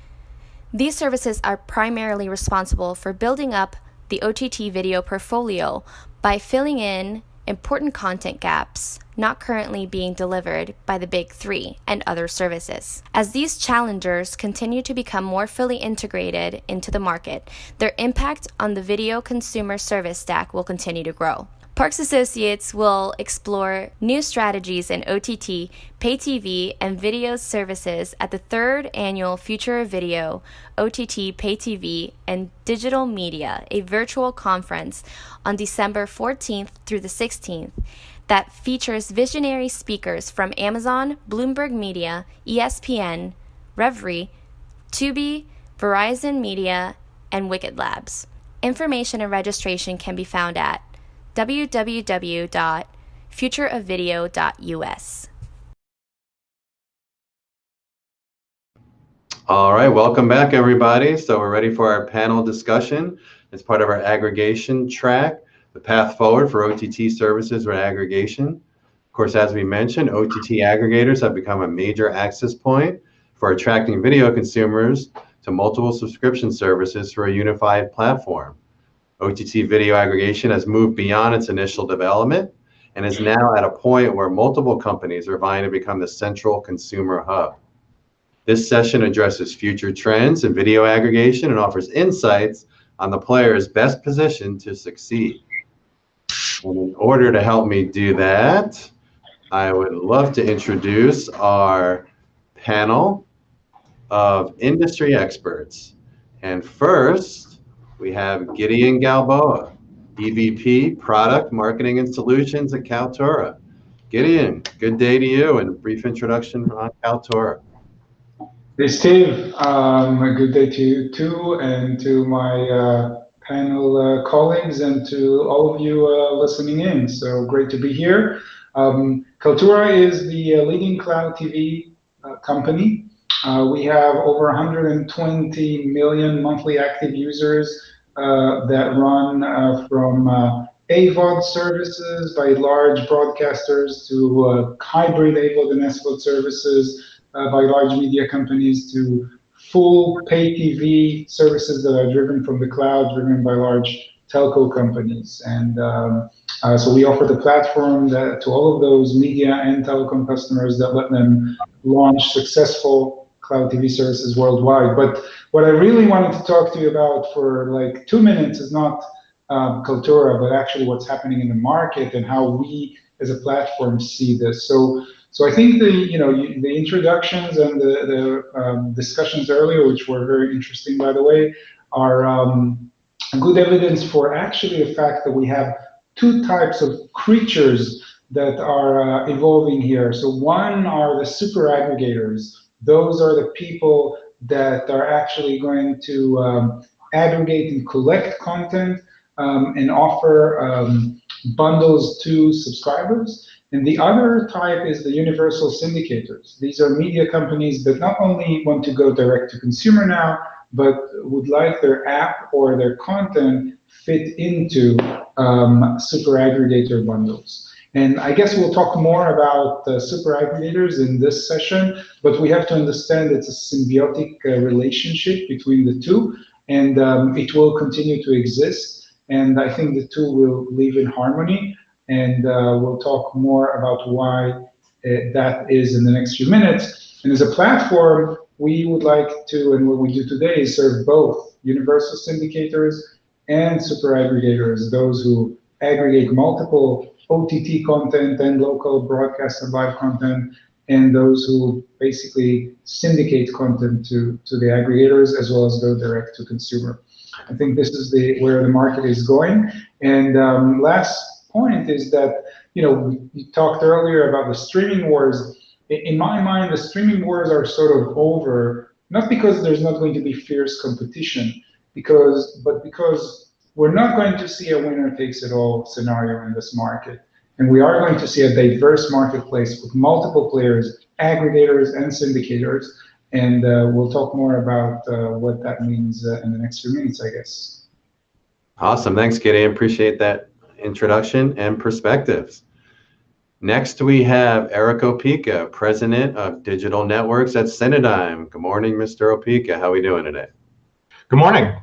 These services are primarily responsible for building up the OTT video portfolio by filling in important content gaps not currently being delivered by the big three and other services. As these challengers continue to become more fully integrated into the market, their impact on the video consumer service stack will continue to grow. Parks Associates will explore new strategies in OTT, pay TV, and video services at the third annual Future of Video, OTT, Pay TV, and Digital Media, a virtual conference on December 14th through the 16th that features visionary speakers from Amazon, Bloomberg Media, ESPN, Revry, Tubi, Verizon Media, and Wicked Labs. Information and registration can be found at www.futureofvideo.us. All right, welcome back, everybody. So we're ready for our panel discussion. It's part of our aggregation track, the path forward for OTT services with aggregation. Of course, as we mentioned, OTT aggregators have become a major access point for attracting video consumers to multiple subscription services through a unified platform. OTT video aggregation has moved beyond its initial development and is now at a point where multiple companies are vying to become the central consumer hub. This session addresses future trends in video aggregation and offers insights on the players best positioned to succeed. And in order to help me do that, I would love to introduce our panel of industry experts. And first, we have Gideon Galboa, EVP, Product, Marketing, and Solutions at Kaltura. Gideon, good day to you, and a brief introduction on Kaltura. Hey, Steve. A good day to you too, and to my panel colleagues, and to all of you listening in. So great to be here. Kaltura is the leading cloud TV company. We have over 120 million monthly active users that run from AVOD services by large broadcasters to hybrid AVOD and SVOD services by large media companies to full pay TV services that are driven from the cloud, driven by large telco companies. And so we offer the platform that, to all of those media and telecom customers that let them launch successful cloud TV services worldwide. But what I really wanted to talk to you about for like 2 minutes is not Kaltura, but actually what's happening in the market and how we as a platform see this. So I think the introductions and the discussions earlier, which were very interesting, by the way, are good evidence for actually the fact that we have two types of creatures that are evolving here. So one are the super aggregators. Those are the people that are actually going to aggregate and collect content and offer bundles to subscribers. And the other type is the universal syndicators. These are media companies that not only want to go direct to consumer now, but would like their app or their content fit into super aggregator bundles. And I guess we'll talk more about super aggregators in this session, but we have to understand it's a symbiotic relationship between the two, and it will continue to exist. And I think the two will live in harmony. And we'll talk more about why that is in the next few minutes. And as a platform, we would like to, and what we do today is serve both universal syndicators and super aggregators, those who aggregate multiple OTT content and local broadcast and live content, and those who basically syndicate content to the aggregators as well as go direct to consumer. I think this is where the market is going. And last point is that, we talked earlier about the streaming wars. In my mind, the streaming wars are sort of over, not because there's not going to be fierce competition, but because we're not going to see a winner takes it all scenario in this market. And we are going to see a diverse marketplace with multiple players, aggregators and syndicators. And we'll talk more about what that means in the next few minutes, I guess. Awesome. Thanks, Gideon. Appreciate that introduction and perspectives. Next, we have Eric Opeka, President of Digital Networks at Cinedigm. Good morning, Mr. Opeka. How are we doing today? Good morning.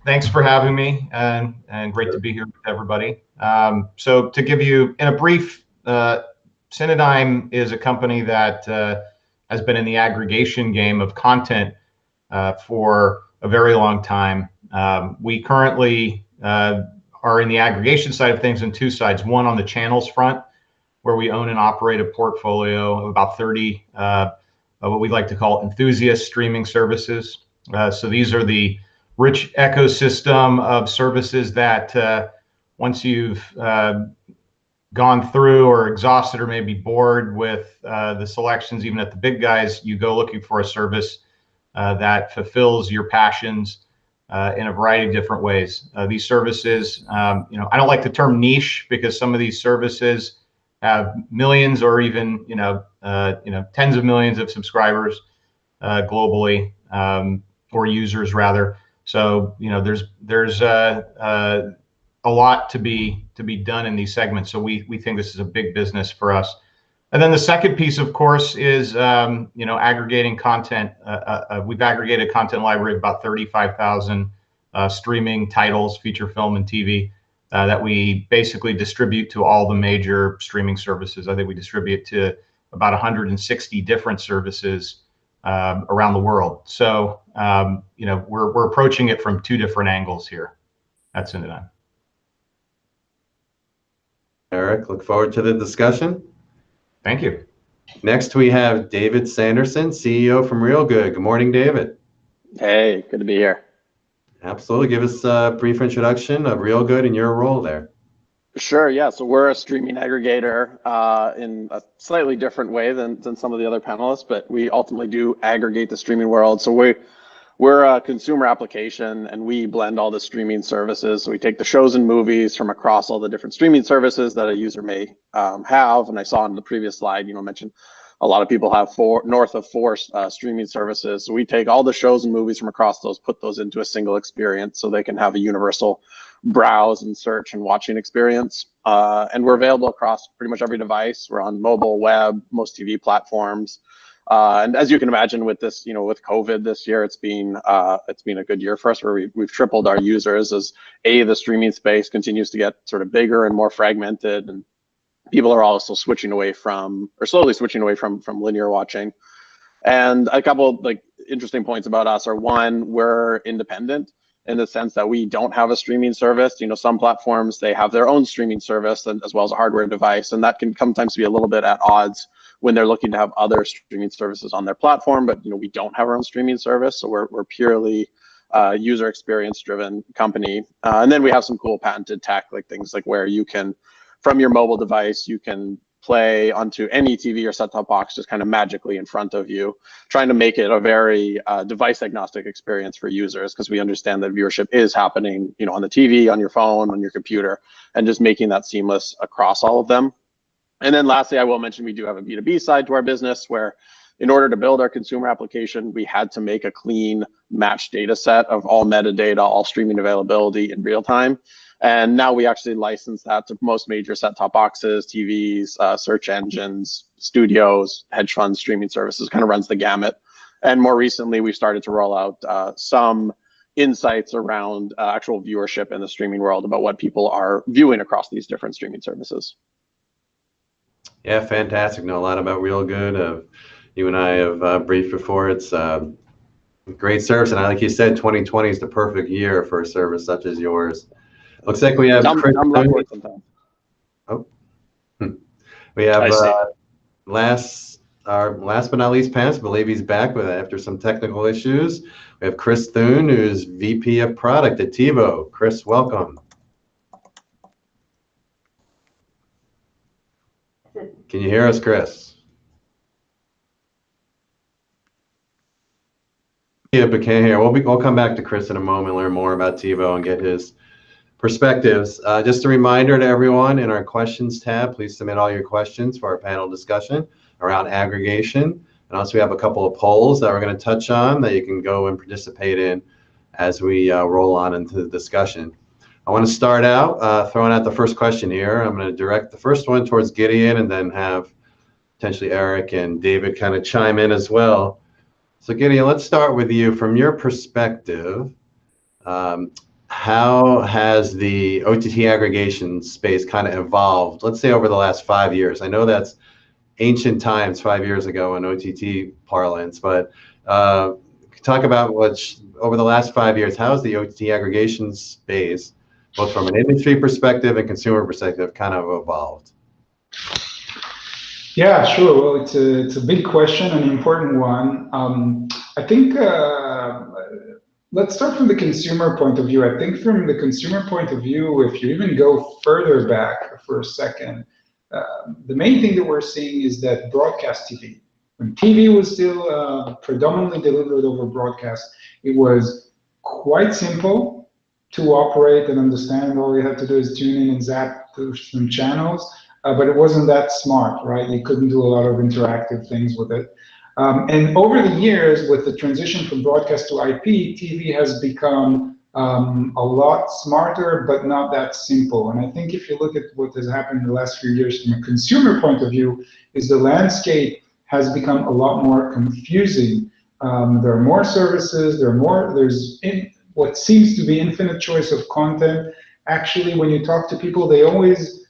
Thanks for having me, and great to be here with everybody. So to give you, in a brief, Cinedigm is a company that has been in the aggregation game of content for a very long time. We currently are in the aggregation side of things on two sides. One on the channels front, where we own and operate a portfolio of about 30 what we like to call enthusiast streaming services. So these are the rich ecosystem of services that once you've gone through or exhausted or maybe bored with the selections, even at the big guys, you go looking for a service that fulfills your passions in a variety of different ways. These services, I don't like the term niche because some of these services have millions or even tens of millions of subscribers globally, or users rather. So there's a lot to be done in these segments. So we think this is a big business for us. And then the second piece, of course, is aggregating content. We've aggregated a content library of about 35,000 streaming titles, feature film and TV, that we basically distribute to all the major streaming services. I think we distribute to about 160 different services around the world. So we're approaching it from two different angles here. That's it. Eric, look forward to the discussion. Thank you. Next, we have David Sanderson, CEO from Real Good. Good morning, David. Hey, good to be here. Absolutely. Give us a brief introduction of Real Good and your role there. Sure, yeah. So we're a streaming aggregator in a slightly different way than some of the other panelists, but we ultimately do aggregate the streaming world. So we're a consumer application, and we blend all the streaming services. So we take the shows and movies from across all the different streaming services that a user may have. And I saw in the previous slide, mentioned a lot of people have north of four streaming services. So we take all the shows and movies from across those, put those into a single experience so they can have a universal browse and search and watching experience. And we're available across pretty much every device. We're on mobile, web, most TV platforms. And as you can imagine, with this, with COVID this year, it's been a good year for us, where we've tripled our users as the streaming space continues to get sort of bigger and more fragmented, and people are also slowly switching away from linear watching. And a couple like interesting points about us are, one, we're independent in the sense that we don't have a streaming service. Some platforms, they have their own streaming service and as well as a hardware device, and that can sometimes be a little bit at odds when they're looking to have other streaming services on their platform. But we don't have our own streaming service, so we're purely user experience driven company. And then we have some cool patented tech, like things like where you can, from your mobile device, you can play onto any TV or set-top box just kind of magically in front of you, trying to make it a very device agnostic experience for users, because we understand that viewership is happening, on the TV, on your phone, on your computer, and just making that seamless across all of them. And then lastly, I will mention we do have a B2B side to our business, where in order to build our consumer application, we had to make a clean match data set of all metadata, all streaming availability in real time. And now we actually license that to most major set-top boxes, TVs, search engines, studios, hedge funds, streaming services, kind of runs the gamut. And more recently, we started to roll out some insights around actual viewership in the streaming world, about what people are viewing across these different streaming services. Yeah, fantastic. Know a lot about Real Good. You and I have briefed before. It's great service, and like you said, 2020 is the perfect year for a service such as yours. Looks like we have Chris. We have last but not least, Pants. I believe he's back after some technical issues. We have Chris Thune, who's VP of Product at TiVo. Chris, welcome. Can you hear us, Chris? Yeah, but can't hear. We'll come back to Chris in a moment, learn more about TiVo and get his perspectives. Just a reminder to everyone, in our questions tab, please submit all your questions for our panel discussion around aggregation. And also we have a couple of polls that we're going to touch on that you can go and participate in as we roll on into the discussion. I want to start out throwing out the first question here. I'm going to direct the first one towards Gideon, and then have potentially Eric and David kind of chime in as well. So Gideon, let's start with you. From your perspective, how has the OTT aggregation space kind of evolved, let's say over the last 5 years? I know that's ancient times, 5 years ago in OTT parlance, but talk about over the last 5 years, how has the OTT aggregation space, both from an industry perspective and consumer perspective, kind of evolved? Yeah, sure. Well, it's a big question, an important one. I think let's start from the consumer point of view. I think from the consumer point of view, if you even go further back for a second, the main thing that we're seeing is that broadcast TV, when TV was still predominantly delivered over broadcast, it was quite simple to operate and understand. All you had to do is tune in and zap through some channels, but it wasn't that smart, right? You couldn't do a lot of interactive things with it. And over the years, with the transition from broadcast to IP, TV has become a lot smarter, but not that simple. And I think if you look at what has happened in the last few years from a consumer point of view, is the landscape has become a lot more confusing. There are more services, there's what seems to be infinite choice of content. Actually, when you talk to people, they always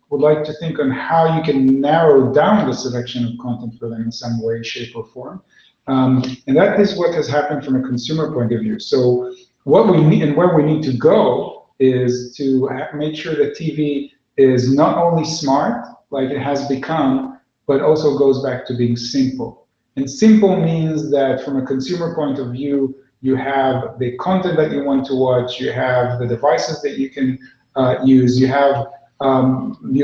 would like to think on how you can narrow down the selection of content for them in some way, shape, or form. And that is what has happened from a consumer point of view. So what we need and where we need to go is to make sure that TV is not only smart, like it has become, but also goes back to being simple. And simple means that from a consumer point of view, you have the content that you want to watch, you have the devices that you can use, you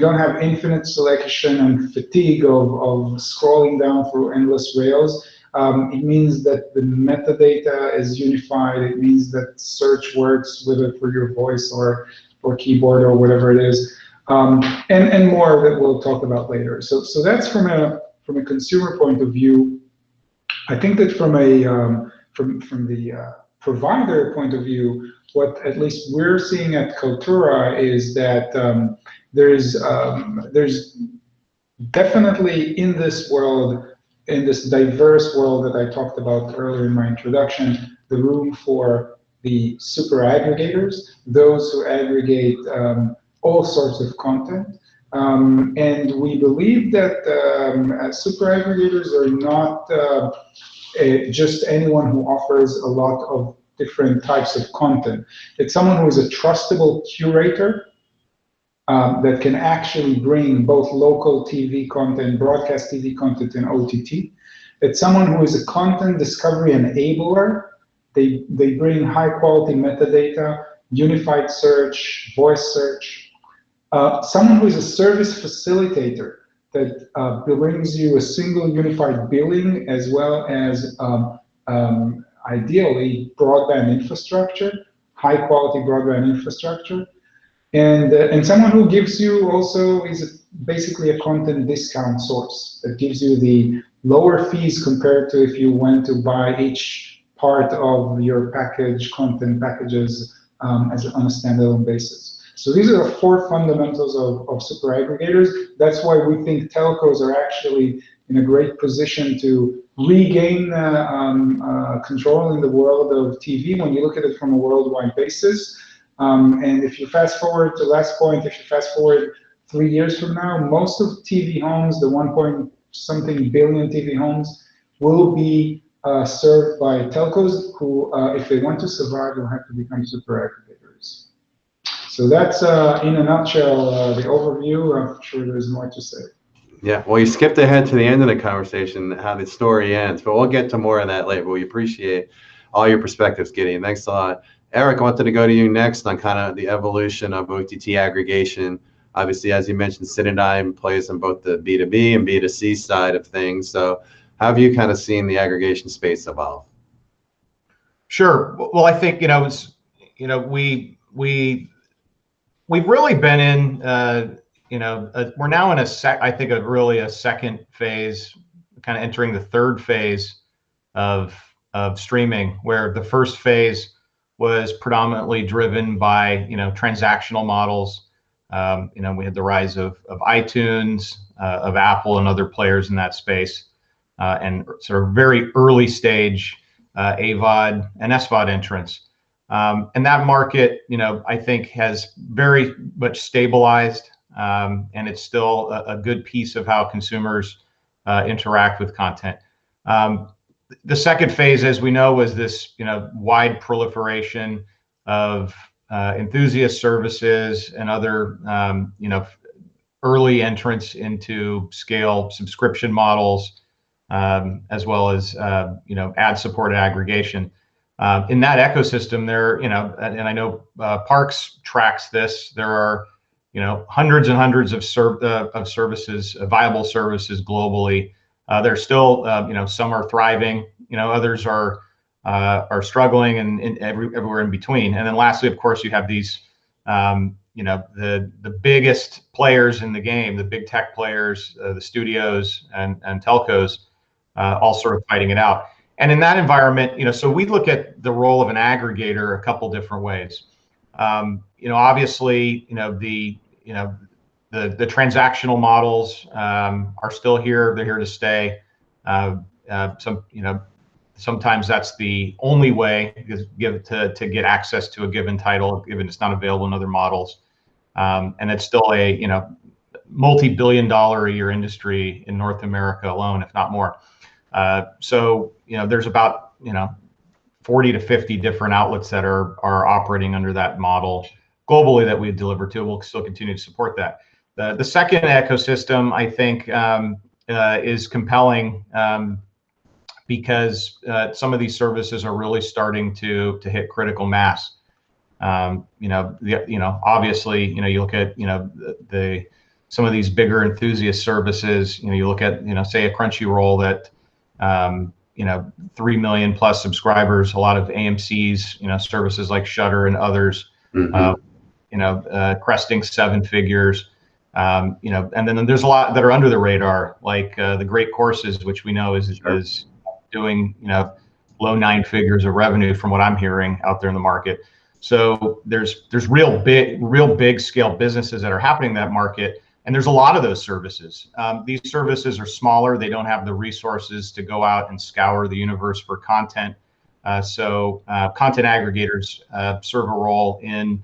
don't have infinite selection and fatigue of scrolling down through endless rails. It means that the metadata is unified. It means that search works with it for your voice or keyboard or whatever it is, and more that we'll talk about later. So that's from a consumer point of view. I think that from the provider point of view, what at least we're seeing at Kaltura is that there's definitely in this world in this diverse world that I talked about earlier in my introduction, the room for the super aggregators, those who aggregate all sorts of content. And we believe that super aggregators are not just anyone who offers a lot of different types of content. It's someone who is a trustable curator that can actually bring both local TV content, broadcast TV content, and OTT. It's someone who is a content discovery enabler. They bring high quality metadata, unified search, voice search. Someone who is a service facilitator that brings you a single unified billing as well as ideally broadband infrastructure, high quality broadband infrastructure. And someone who gives you also is basically a content discount source that gives you the lower fees compared to if you went to buy each part of your package, content packages on a standalone basis. So these are the 4 fundamentals of super aggregators. That's why we think telcos are actually in a great position to regain control in the world of TV when you look at it from a worldwide basis. And if you fast forward to last point, if you fast forward 3 years from now, most of TV homes, the 1-point-something billion TV homes, will be served by telcos who, if they want to survive, will have to become super aggregators. So that's, in a nutshell, the overview. I'm sure there's more to say. Yeah, well, you skipped ahead to the end of the conversation, how the story ends, but we'll get to more of that later. We appreciate all your perspectives, Gideon. Thanks a lot. Eric, I wanted to go to you next on kind of the evolution of OTT aggregation. Obviously, as you mentioned, Cinedigm plays on both the B2B and B2C side of things. So how have you kind of seen the aggregation space evolve? Sure. Well, I think, we've really been in, we're now in a second phase, kind of entering the third phase of streaming, where the first phase was predominantly driven by, transactional models. We had the rise of iTunes, of Apple and other players in that space, and sort of very early stage AVOD and SVOD entrants. And that market, I think has very much stabilized, and it's still a good piece of how consumers interact with content. The second phase, as we know, was this, wide proliferation of enthusiast services and other, early entrants into scale subscription models, as well as, ad-supported aggregation. In that ecosystem, there, and I know Parks tracks this. There are, hundreds and hundreds of services, viable services globally. There's still, some are thriving, others are struggling, and everywhere in between. And then lastly, of course, you have these, the biggest players in the game, the big tech players, the studios and telcos, all sort of fighting it out. And in that environment, so we look at the role of an aggregator a couple different ways. Obviously, the transactional models are still here. They're here to stay. Sometimes that's the only way to get access to a given title, given it's not available in other models. And it's still a multi-billion-dollar a year industry in North America alone, if not more. So there's about 40 to 50 different outlets that are operating under that model globally that we deliver to. We'll still continue to support that. The second ecosystem, I think, is compelling because some of these services are really starting to hit critical mass. Obviously, you look at some of these bigger enthusiast services. You look at say a Crunchyroll that 3 million plus subscribers. A lot of AMC's services like Shudder and others. Cresting 7 figures. And then there's a lot that are under the radar, like the Great Courses, which we know is doing low 9 figures of revenue from what I'm hearing out there in the market. So there's real big scale businesses that are happening in that market. And there's a lot of those services. These services are smaller. They don't have the resources to go out and scour the universe for content. So content aggregators serve a role in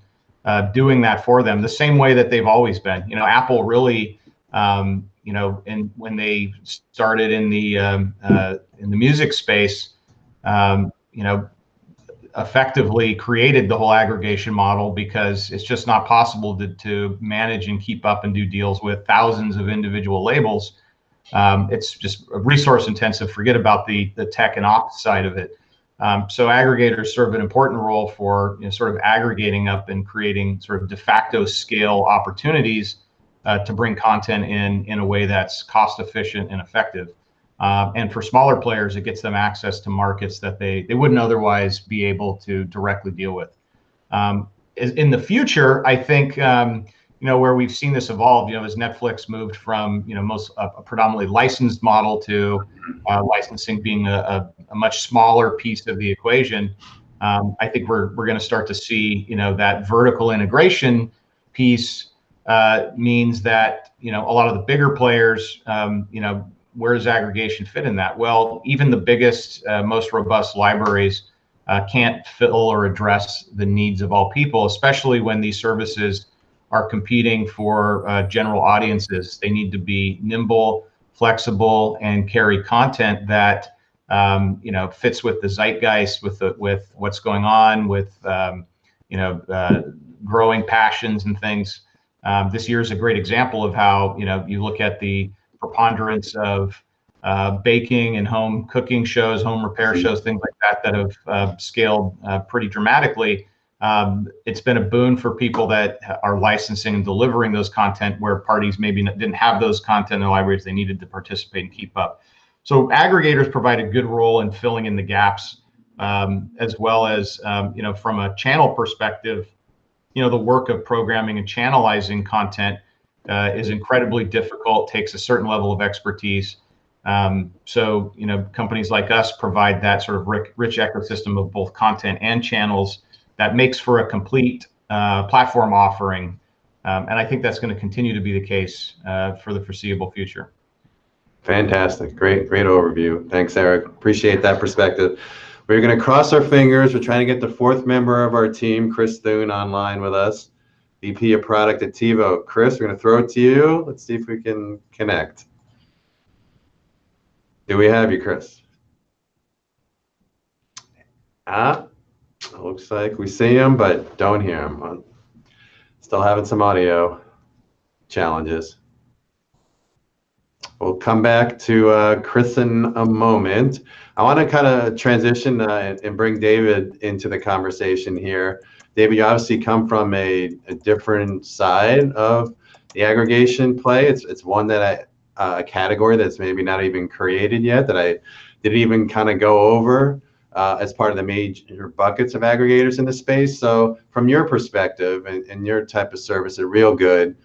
doing that for them, the same way that they've always been. You know, Apple really, you know, and when they started in the music space, you know, effectively created the whole aggregation model, because it's just not possible to manage and keep up and do deals with thousands of individual labels. It's just resource intensive. Forget about the tech and ops side of it. So aggregators serve an important role for, you know, sort of aggregating up and creating sort of de facto scale opportunities to bring content in a way that's cost efficient and effective. And for smaller players, it gets them access to markets that they wouldn't otherwise be able to directly deal with. In the future, I think, you know, where we've seen this evolve, you know, as Netflix moved from, you know, a predominantly licensed model to licensing being a much smaller piece of the equation. I think we're going to start to see, you know, that vertical integration piece means that, you know, a lot of the bigger players, you know, where does aggregation fit in that? Well, even the biggest, most robust libraries can't fill or address the needs of all people, especially when these services are competing for general audiences. They need to be nimble, flexible, and carry content that you know, fits with the zeitgeist, with what's going on, with you know, growing passions and things. This year is a great example of how, you know, you look at the preponderance of baking and home cooking shows, home repair shows, things like that, that have scaled pretty dramatically. It's been a boon for people that are licensing and delivering those content where parties maybe didn't have those content in the libraries they needed to participate and keep up. So aggregators provide a good role in filling in the gaps, as well as, you know, from a channel perspective, you know, the work of programming and channelizing content is incredibly difficult, takes a certain level of expertise. So, you know, companies like us provide that sort of rich ecosystem of both content and channels that makes for a complete platform offering. And I think that's going to continue to be the case for the foreseeable future. Fantastic. Great overview. Thanks, Eric. Appreciate that perspective. We're going to cross our fingers. We're trying to get the fourth member of our team, Chris Thune, online with us, VP of Product at TiVo. Chris, we're going to throw it to you. Let's see if we can connect. Do we have you, Chris? Looks like we see him, but don't hear him. Still having some audio challenges. We'll come back to Chris in a moment. I want to kind of transition and bring David into the conversation here. David, you obviously come from a different side of the aggregation play. It's one that a category that's maybe not even created yet, that I didn't even kind of go over as part of the major buckets of aggregators in the space. So from your perspective and your type of service at Real Good,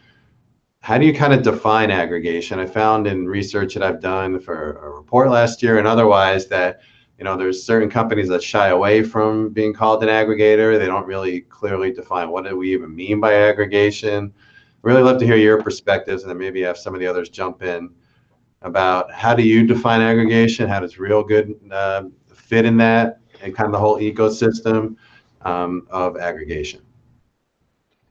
how do you kind of define aggregation? I found in research that I've done for a report last year and otherwise that, you know, there's certain companies that shy away from being called an aggregator. They don't really clearly define what do we even mean by aggregation. Really love to hear your perspectives, and then maybe have some of the others jump in about how do you define aggregation? How does Real Good fit in that and kind of the whole ecosystem of aggregation?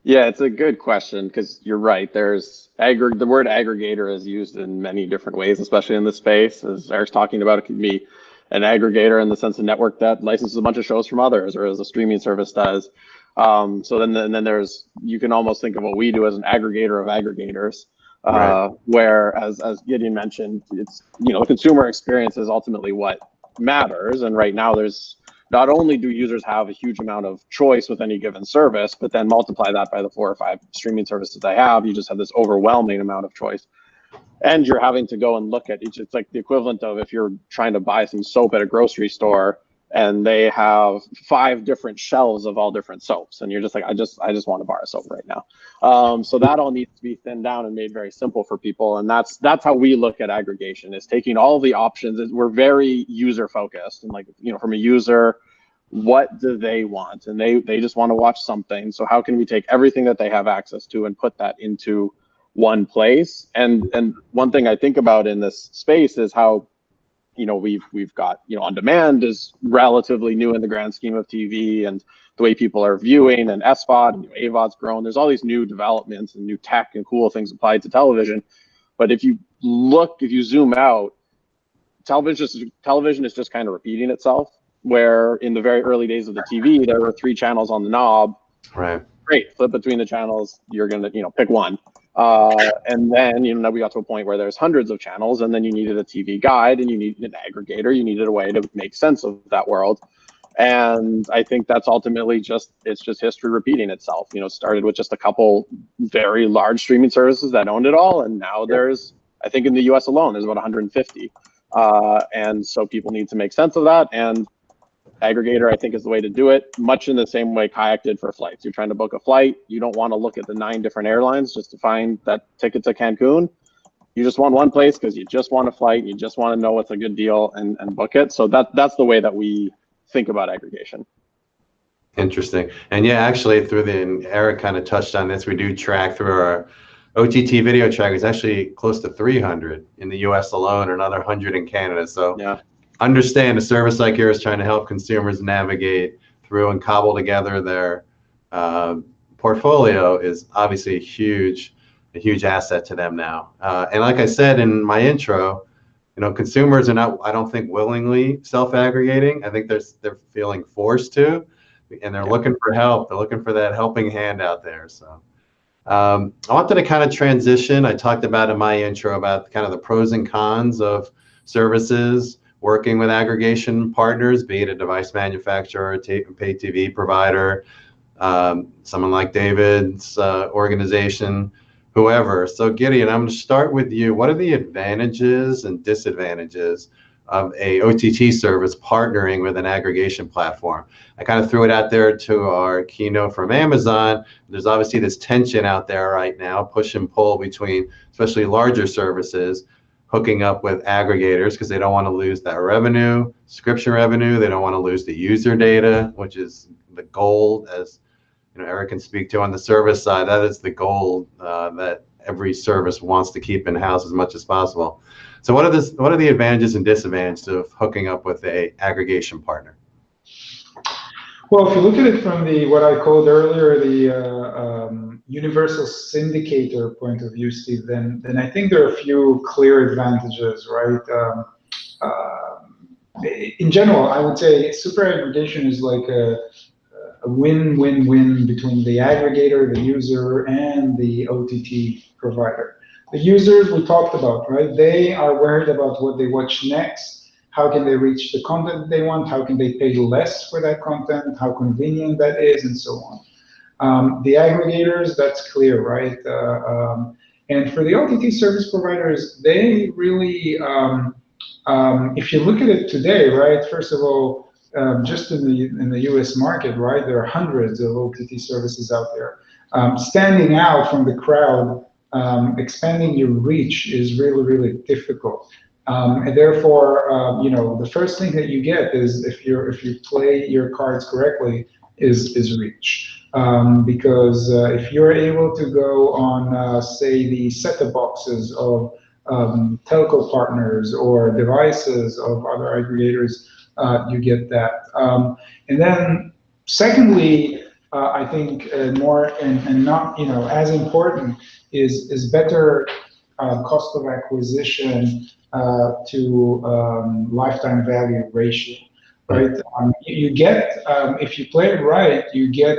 Yeah, it's a good question, because you're right. There's the word aggregator is used in many different ways, especially in this space. As Eric's talking about, it could be an aggregator in the sense of network that licenses a bunch of shows from others, or as a streaming service does. So then there's, you can almost think of what we do as an aggregator of aggregators, right. Where, as Gideon mentioned, it's, you know, the consumer experience is ultimately what matters. And right now there's, not only do users have a huge amount of choice with any given service, but then multiply that by the 4 or 5 streaming services they have, you just have this overwhelming amount of choice. And you're having to go and look at each. It's like the equivalent of if you're trying to buy some soap at a grocery store and they have 5 different shelves of all different soaps, and you're just like, I just want to bar a soap right now. So that all needs to be thinned down and made very simple for people. And that's how we look at aggregation, is taking all the options. We're very user focused, and, like, you know, from a user, what do they want? And they just want to watch something. So how can we take everything that they have access to and put that into one place. And one thing I think about in this space is how, we've got, on demand is relatively new in the grand scheme of TV and the way people are viewing, and SVOD and AVOD's grown. There's all these new developments and new tech and cool things applied to television. But if you zoom out, television is just kind of repeating itself, where in the very early days of the TV, there were 3 channels on the knob. Right. Great, flip between the channels, you're going to, pick one. And then, we got to a point where there's hundreds of channels, and then you needed a TV guide, and you needed an aggregator, you needed a way to make sense of that world. And I think that's ultimately it's just history repeating itself. It started with just a couple very large streaming services that owned it all, and now there's, I think in the US alone, there's about 150. And so people need to make sense of that, and aggregator, I think, is the way to do it, much in the same way Kayak did for flights. You're trying to book a flight. You don't want to look at the 9 different airlines just to find that ticket to Cancun. You just want one place because you just want a flight. You just want to know what's a good deal and book it. So that's the way that we think about aggregation. Interesting. And yeah, actually, Eric kind of touched on this. We do track through our OTT video track. It's actually close to 300 in the US alone, or another 100 in Canada. So yeah. Understand a service like yours trying to help consumers navigate through and cobble together their portfolio is obviously a huge asset to them now. And like I said in my intro, consumers are not, I don't think, willingly self-aggregating. I think they're feeling forced to, and they're looking for help. They're looking for that helping hand out there. So I wanted to kind of transition. I talked about in my intro about kind of the pros and cons of services working with aggregation partners, be it a device manufacturer, a pay TV provider, someone like David's organization, whoever. So Gideon, I'm going to start with you. What are the advantages and disadvantages of a OTT service partnering with an aggregation platform? I kind of threw it out there to our keynote from Amazon. There's obviously this tension out there right now, push and pull between especially larger services hooking up with aggregators because they don't want to lose that revenue, subscription revenue. They don't want to lose the user data, which is the gold, as Eric can speak to on the service side. That is the gold that every service wants to keep in-house as much as possible. So what are the advantages and disadvantages of hooking up with a aggregation partner? Well, if you look at it from what I called earlier the universal syndicator point of view, Steve, then I think there are a few clear advantages, right? In general, I would say super aggregation is like a win-win-win between the aggregator, the user, and the OTT provider. The users we talked about, right? They are worried about what they watch next. How can they reach the content they want? How can they pay less for that content? How convenient that is, and so on. The aggregators, that's clear, right? And for the OTT service providers, they really, if you look at it today, right? First of all, just in the U.S. market, right? There are hundreds of OTT services out there. Standing out from the crowd, expanding your reach is really, really difficult. And therefore, the first thing that you get is if you play your cards correctly is reach. Because if you're able to go on, say, the set-top boxes of telco partners or devices of other aggregators, you get that. And then, secondly, I think more and not as important is better cost of acquisition to lifetime value ratio, right? You get, if you play it right, you get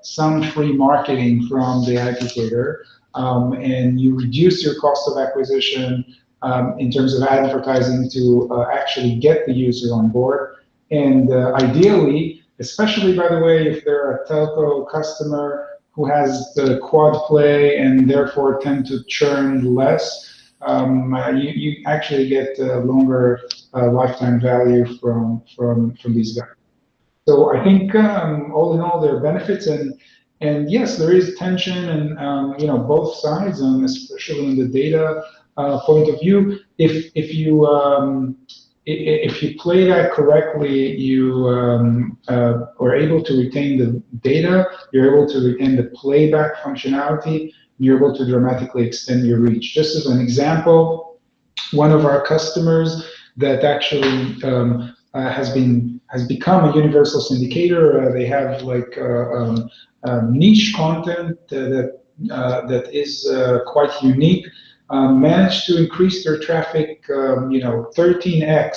some free marketing from the aggregator, and you reduce your cost of acquisition in terms of advertising to actually get the user on board. And ideally, especially, by the way, if they're a telco customer who has the quad play and therefore tend to churn less, you actually get longer lifetime value from these guys. So I think all in all, there are benefits, and yes, there is tension, and both sides, especially in the data point of view. If you play that correctly, you are able to retain the data. You're able to retain the playback functionality, you're able to dramatically extend your reach. Just as an example, one of our customers that actually has become a universal syndicator. They have like niche content that is quite unique. Managed to increase their traffic, 13x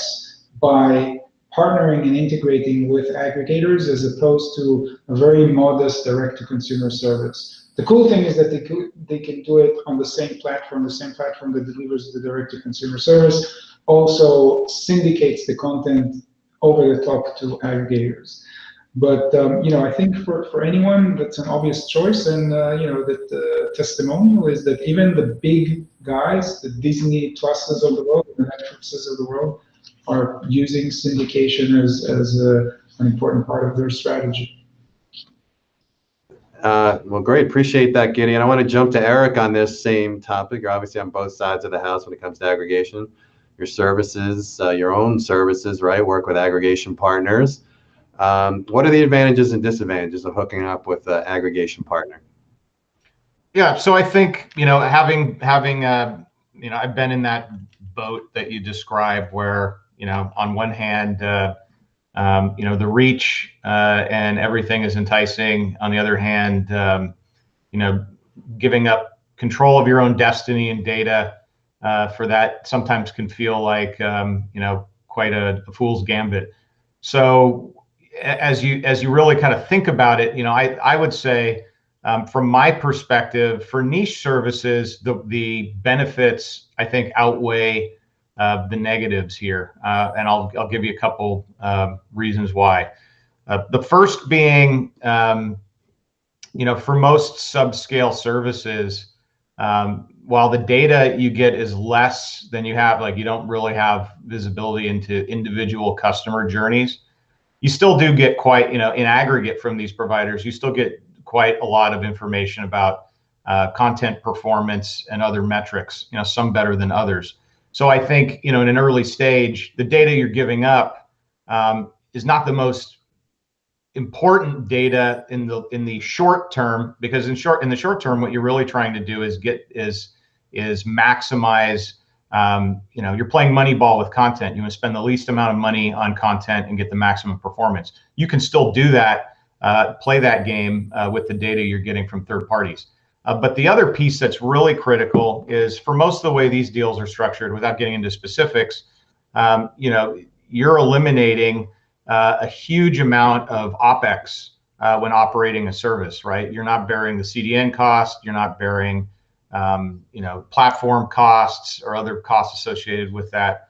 by partnering and integrating with aggregators as opposed to a very modest direct-to-consumer service. The cool thing is that they can do it on the same platform that delivers the direct-to-consumer service, also syndicates the content over the top to aggregators. But I think for anyone, that's an obvious choice, and that the testimonial is that even the big guys, the Disney Pluses of the world, the Netflixes of the world, are using syndication as an important part of their strategy. Well, great. Appreciate that, Gideon. I want to jump to Eric on this same topic. You're obviously on both sides of the house when it comes to aggregation. Your services, your own services, right? Work with aggregation partners. What are the advantages and disadvantages of hooking up with an aggregation partner? Yeah, so I think, having I've been in that boat that you described where, on one hand, the reach and everything is enticing. On the other hand, giving up control of your own destiny and data for that sometimes can feel like, quite a fool's gambit. So as you really kind of think about it, I would say, from my perspective, for niche services, the benefits I think outweigh the negatives here, and I'll give you a couple reasons why. The first being, for most subscale services, while the data you get is less than you have, like you don't really have visibility into individual customer journeys, you still do get quite, in aggregate from these providers, you still get quite a lot of information about content performance and other metrics, some better than others. So I think, in an early stage, the data you're giving up is not the most important data in the short term, because in the short term, what you're really trying to do is maximize. You're playing Moneyball with content. You want to spend the least amount of money on content and get the maximum performance. You can still do that, play that game with the data you're getting from third parties. But the other piece that's really critical is, for most of the way these deals are structured, without getting into specifics, you're eliminating a huge amount of OpEx when operating a service, right? You're not bearing the CDN cost, you're not bearing platform costs or other costs associated with that.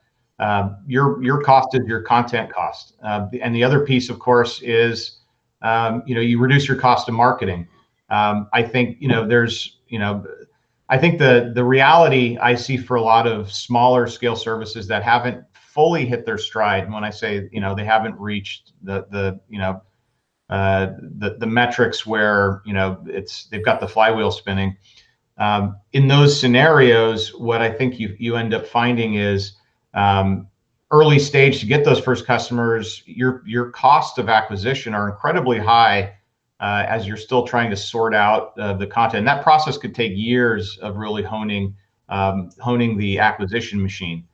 Your cost is your content cost. And the other piece, of course, is you reduce your cost of marketing. I think I think the reality I see for a lot of smaller scale services that haven't fully hit their stride, and when I say they haven't reached the metrics where they've got the flywheel spinning. In those scenarios, what I think you end up finding is early stage to get those first customers, your cost of acquisition are incredibly high as you're still trying to sort out the content. And that process could take years of really honing the acquisition machine.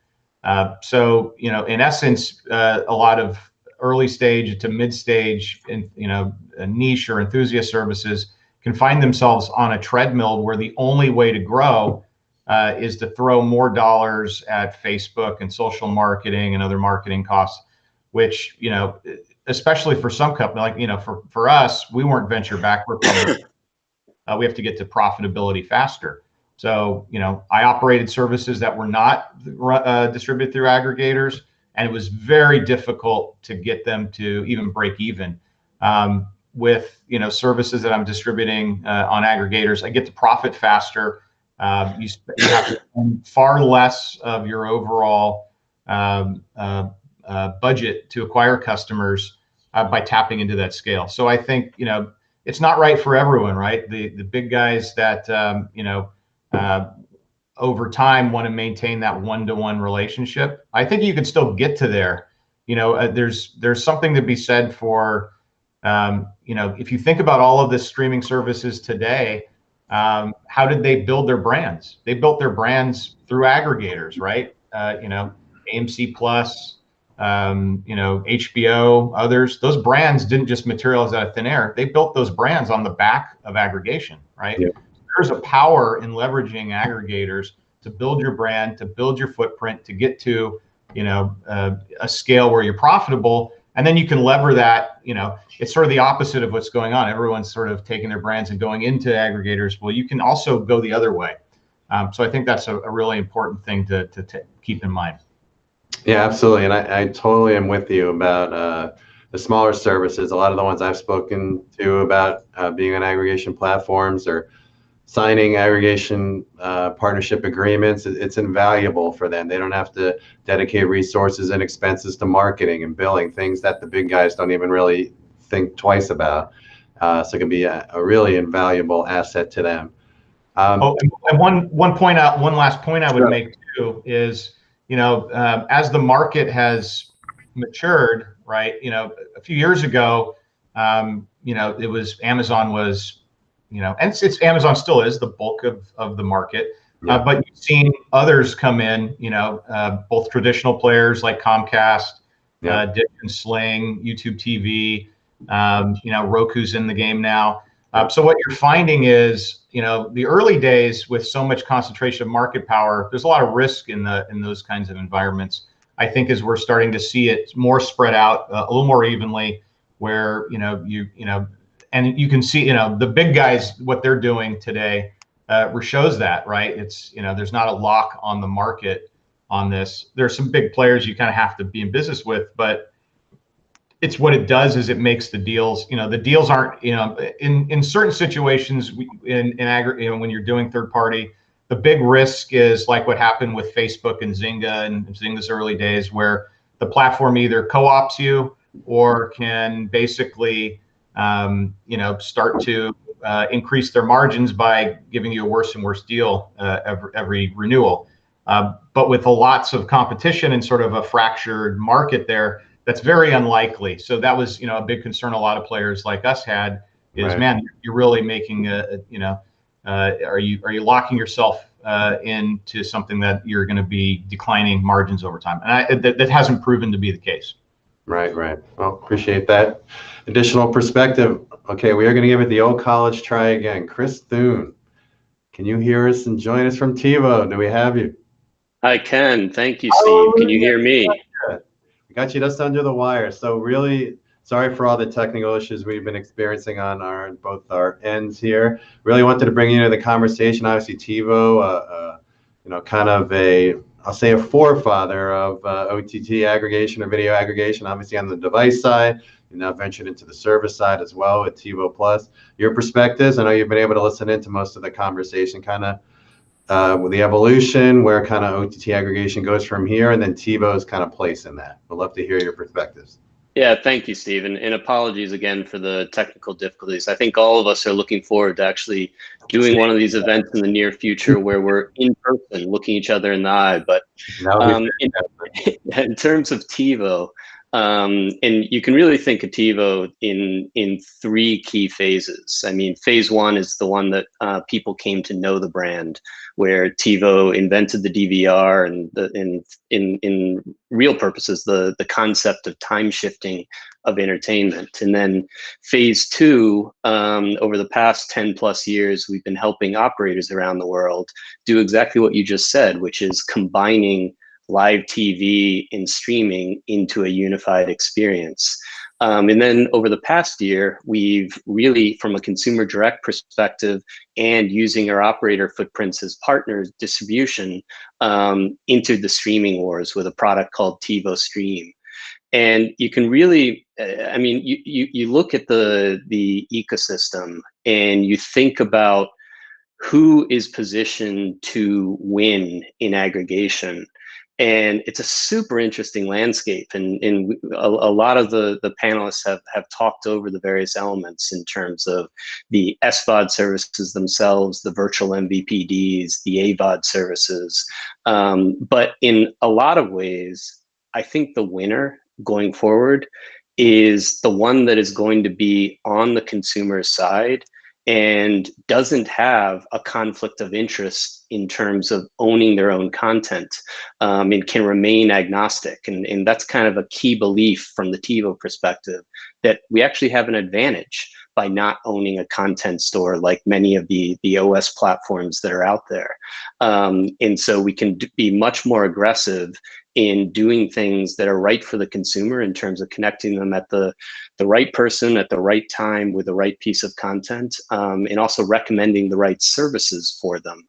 So in essence, a lot of early stage to mid stage, niche or enthusiast services can find themselves on a treadmill where the only way to grow is to throw more dollars at Facebook and social marketing and other marketing costs, which, especially for some company, like, for us, we weren't venture backward. We have to get to profitability faster. So, I operated services that were not distributed through aggregators, and it was very difficult to get them to even break even. With services that I'm distributing on aggregators, I get to profit faster. You have to spend far less of your overall budget to acquire customers by tapping into that scale. So I think it's not right for everyone, right? The big guys that over time want to maintain that one-to-one relationship. I think you can still get to there. There's something to be said for if you think about all of the streaming services today, how did they build their brands? They built their brands through aggregators, right? AMC Plus, HBO, others. Those brands didn't just materialize out of thin air. They built those brands on the back of aggregation, right? Yeah. There's a power in leveraging aggregators to build your brand, to build your footprint, to get to, a scale where you're profitable. And then you can lever that, it's sort of the opposite of what's going on. Everyone's sort of taking their brands and going into aggregators. Well, you can also go the other way. So I think that's a really important thing to keep in mind. Yeah, absolutely. And I totally am with you about the smaller services. A lot of the ones I've spoken to about being on aggregation platforms or signing aggregation partnership agreements, it's invaluable for them. They don't have to dedicate resources and expenses to marketing and billing, things that the big guys don't even really think twice about. So it can be a really invaluable asset to them. And one last point I would make too is, as the market has matured, right? A few years ago, it was Amazon was, and it's Amazon still is the bulk of the market. Yeah. But you've seen others come in, both traditional players like Comcast, Yeah. Dish and Sling, YouTube TV, Roku's in the game now. So what you're finding is, the early days with so much concentration of market power, there's a lot of risk in those kinds of environments. I think as we're starting to see it more spread out a little more evenly, where and you can see the big guys, what they're doing today shows that, right? It's there's not a lock on the market on this. There's some big players you kind of have to be in business with, but it's what it does is it makes the deals. The deals aren't in certain situations in aggregate. When you're doing third party, the big risk is like what happened with Facebook and Zynga and Zynga's early days, where the platform either co-ops you or can basically start to increase their margins by giving you a worse and worse deal every renewal. But with lots of competition and sort of a fractured market there, that's very unlikely. So that was, a big concern a lot of players like us had is, right. Man, you're really making are you locking yourself into something that you're going to be declining margins over time? And that hasn't proven to be the case. Right. Well, appreciate that additional perspective. Okay, we are going to give it the old college try again. Chris Thune, can you hear us and join us from TiVo? Do we have you? I can. Thank you, Steve. Can you hear me? We got you just under the wire. So really sorry for all the technical issues we've been experiencing on both our ends here. Really wanted to bring you into the conversation. Obviously, TiVo, kind of I'll say a forefather of OTT aggregation or video aggregation, obviously on the device side. You now ventured into the service side as well with TiVo Plus. Your perspectives, I know you've been able to listen into most of the conversation, kind of with the evolution, where kind of OTT aggregation goes from here, and then TiVo's kind of place in that. I'd love to hear your perspectives. Yeah, thank you, Steve. And apologies again for the technical difficulties. I think all of us are looking forward to actually doing one of these events in the near future where we're in person, looking each other in the eye. But in terms of TiVo, and you can really think of TiVo in three key phases. I mean, phase one is the one that people came to know the brand, where TiVo invented the DVR and in real purposes, the concept of time shifting of entertainment. And then phase two, over the past 10 plus years, we've been helping operators around the world do exactly what you just said, which is combining live TV and streaming into a unified experience. And then over the past year, we've really, from a consumer direct perspective and using our operator footprints as partners, distribution, into the streaming wars with a product called TiVo Stream. And you can really, you look at the ecosystem and you think about who is positioned to win in aggregation. And it's a super interesting landscape. And a lot of the panelists have talked over the various elements in terms of the SVOD services themselves, the virtual MVPDs, the AVOD services. But in a lot of ways, I think the winner going forward is the one that is going to be on the consumer side and doesn't have a conflict of interest in terms of owning their own content, and can remain agnostic. And that's kind of a key belief from the TiVo perspective, that we actually have an advantage by not owning a content store like many of the OS platforms that are out there. And so we can be much more aggressive in doing things that are right for the consumer in terms of connecting them at the right person at the right time with the right piece of content, and also recommending the right services for them,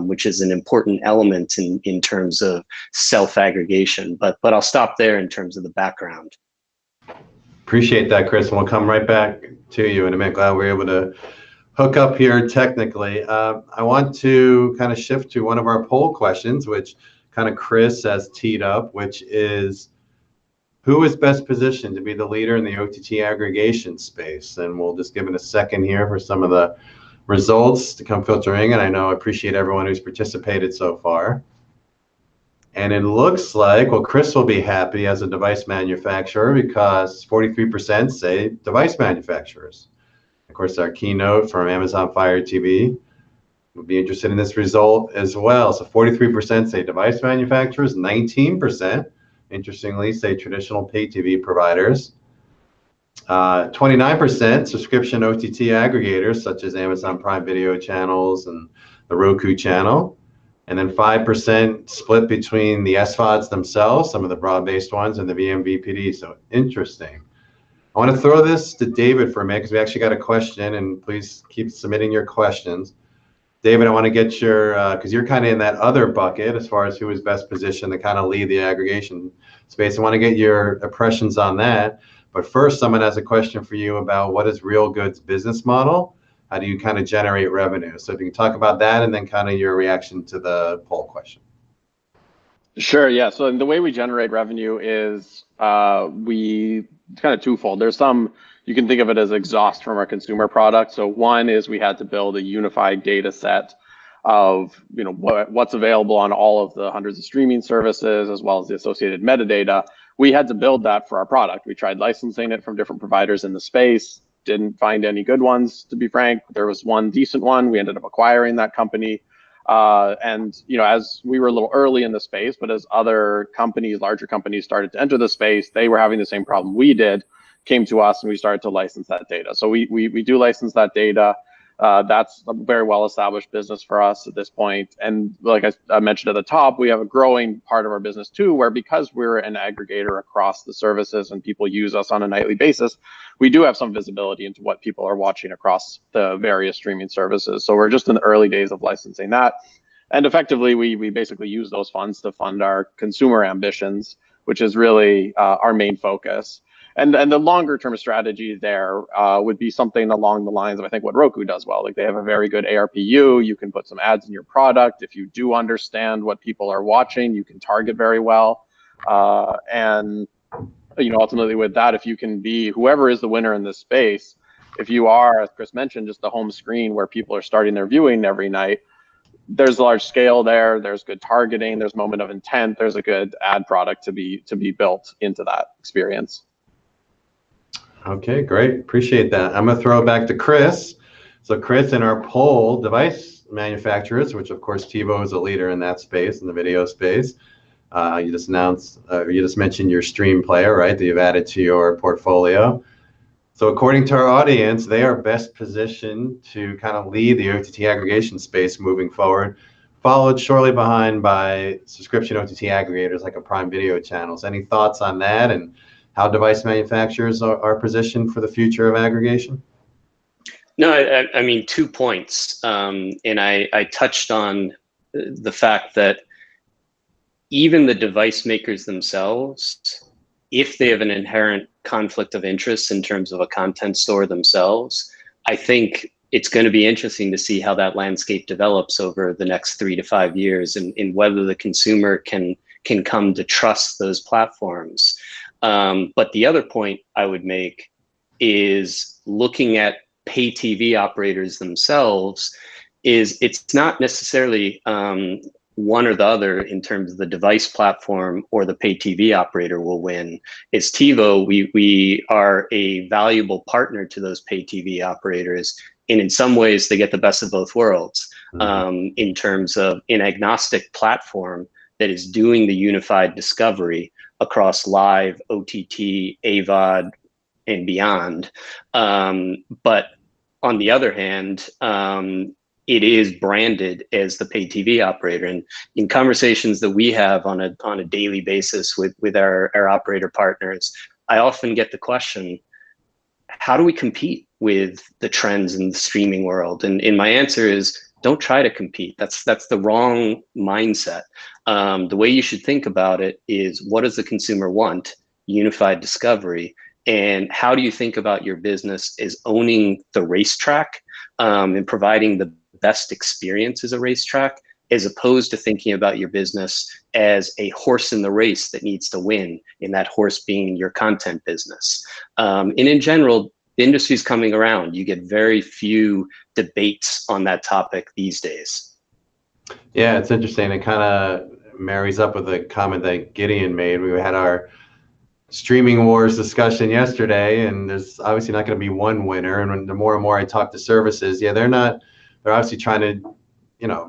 which is an important element in terms of self-aggregation. But I'll stop there in terms of the background. Appreciate that, Chris, and we'll come right back to you in a minute. Glad we were able to hook up here technically. I want to kind of shift to one of our poll questions, which kind of Chris has teed up, which is, who is best positioned to be the leader in the OTT aggregation space? And we'll just give it a second here for some of the results to come filtering. And I know I appreciate everyone who's participated so far. And it looks like, well, Chris will be happy as a device manufacturer, because 43% say device manufacturers. Of course, our keynote from Amazon Fire TV would be interested in this result as well. So 43% say device manufacturers, 19%, interestingly, say traditional pay TV providers. 29% subscription OTT aggregators, such as Amazon Prime Video channels and the Roku channel. And then 5% split between the SVODs themselves, some of the broad-based ones, and the vMVPD. So interesting. I want to throw this to David for a minute, because we actually got a question, and please keep submitting your questions. David, I want to get your, because you're kind of in that other bucket as far as who is best positioned to kind of lead the aggregation space. I want to get your impressions on that. But first, someone has a question for you about what is Real Good's business model? How do you kind of generate revenue? So if you can talk about that, and then kind of your reaction to the poll question. Sure, yeah. So the way we generate revenue is it's kind of twofold. There's some, you can think of it as exhaust from our consumer product. So one is we had to build a unified data set of what's available on all of the hundreds of streaming services, as well as the associated metadata. We had to build that for our product. We tried licensing it from different providers in the space, didn't find any good ones, to be frank. There was one decent one. We ended up acquiring that company. And as we were a little early in the space, but as other companies, larger companies, started to enter the space, they were having the same problem we did, came to us, and we started to license that data. So we do license that data. That's a very well-established business for us at this point. And like I mentioned at the top, we have a growing part of our business too, where because we're an aggregator across the services and people use us on a nightly basis, we do have some visibility into what people are watching across the various streaming services. So we're just in the early days of licensing that. And effectively, we basically use those funds to fund our consumer ambitions, which is really our main focus. And the longer term strategy there would be something along the lines of, I think, what Roku does well. Like, they have a very good ARPU. You can put some ads in your product. If you do understand what people are watching, you can target very well. And ultimately with that, if you can be whoever is the winner in this space, if you are, as Chris mentioned, just the home screen where people are starting their viewing every night, there's large scale there. There's good targeting. There's moment of intent. There's a good ad product to be built into that experience. Okay, great. Appreciate that. I'm going to throw it back to Chris. So Chris, in our poll, device manufacturers, which of course TiVo is a leader in that space, in the video space. You just mentioned your stream player, right, that you've added to your portfolio. So according to our audience, they are best positioned to kind of lead the OTT aggregation space moving forward, followed shortly behind by subscription OTT aggregators like a Prime Video channels. Any thoughts on that, and how device manufacturers are positioned for the future of aggregation? No, I mean, 2 points. And I touched on the fact that even the device makers themselves, if they have an inherent conflict of interest in terms of a content store themselves, I think it's going to be interesting to see how that landscape develops over the next 3 to 5 years, and whether the consumer can come to trust those platforms. But the other point I would make is, looking at pay TV operators themselves, is it's not necessarily one or the other in terms of the device platform or the pay TV operator will win. It's TiVo. We are a valuable partner to those pay TV operators And in some ways, they get the best of both worlds in terms of an agnostic platform that is doing the unified discovery across live, OTT, AVOD, and beyond. But on the other hand, it is branded as the pay TV operator. And in conversations that we have on a daily basis with our operator partners, I often get the question, how do we compete with the trends in the streaming world? And my answer is, don't try to compete. That's the wrong mindset. The way you should think about it is, what does the consumer want? Unified discovery. And how do you think about your business as owning the racetrack and providing the best experience as a racetrack, as opposed to thinking about your business as a horse in the race that needs to win, and that horse being your content business. And in general, the industry's coming around. You get very few debates on that topic these days. Yeah, it's interesting. It kind of marries up with a comment that Gideon made. We had our streaming wars discussion yesterday, and there's obviously not going to be one winner. And the more and more I talk to services, yeah, they're obviously trying to,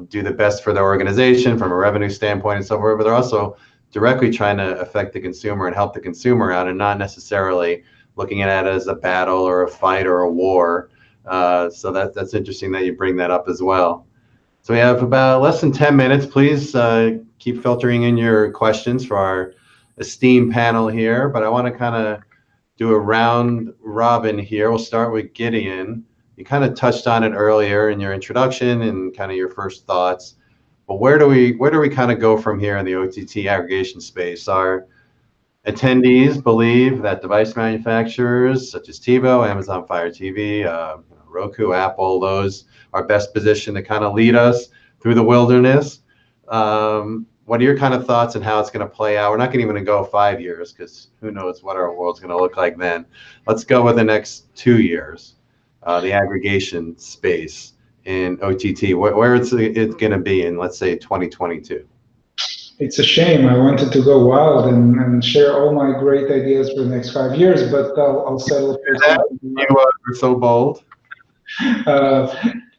do the best for their organization from a revenue standpoint and so forth, but they're also directly trying to affect the consumer and help the consumer out, and not necessarily looking at it as a battle or a fight or a war. So that's interesting that you bring that up as well. So we have about less than 10 minutes. Please keep filtering in your questions for our esteemed panel here, but I want to kind of do a round robin here. We'll start with Gideon. You kind of touched on it earlier in your introduction and kind of your first thoughts, but where do we kind of go from here in the OTT aggregation space? Our attendees believe that device manufacturers such as TiVo, Amazon Fire TV, Roku, Apple, those are best positioned to kind of lead us through the wilderness. What are your kind of thoughts on how it's going to play out? We're not even going to go 5 years, because who knows what our world's going to look like then. Let's go with the next 2 years, the aggregation space in OTT, where it's going to be in, let's say, 2022. It's a shame. I wanted to go wild and share all my great ideas for the next 5 years, but I'll settle for You are so bold.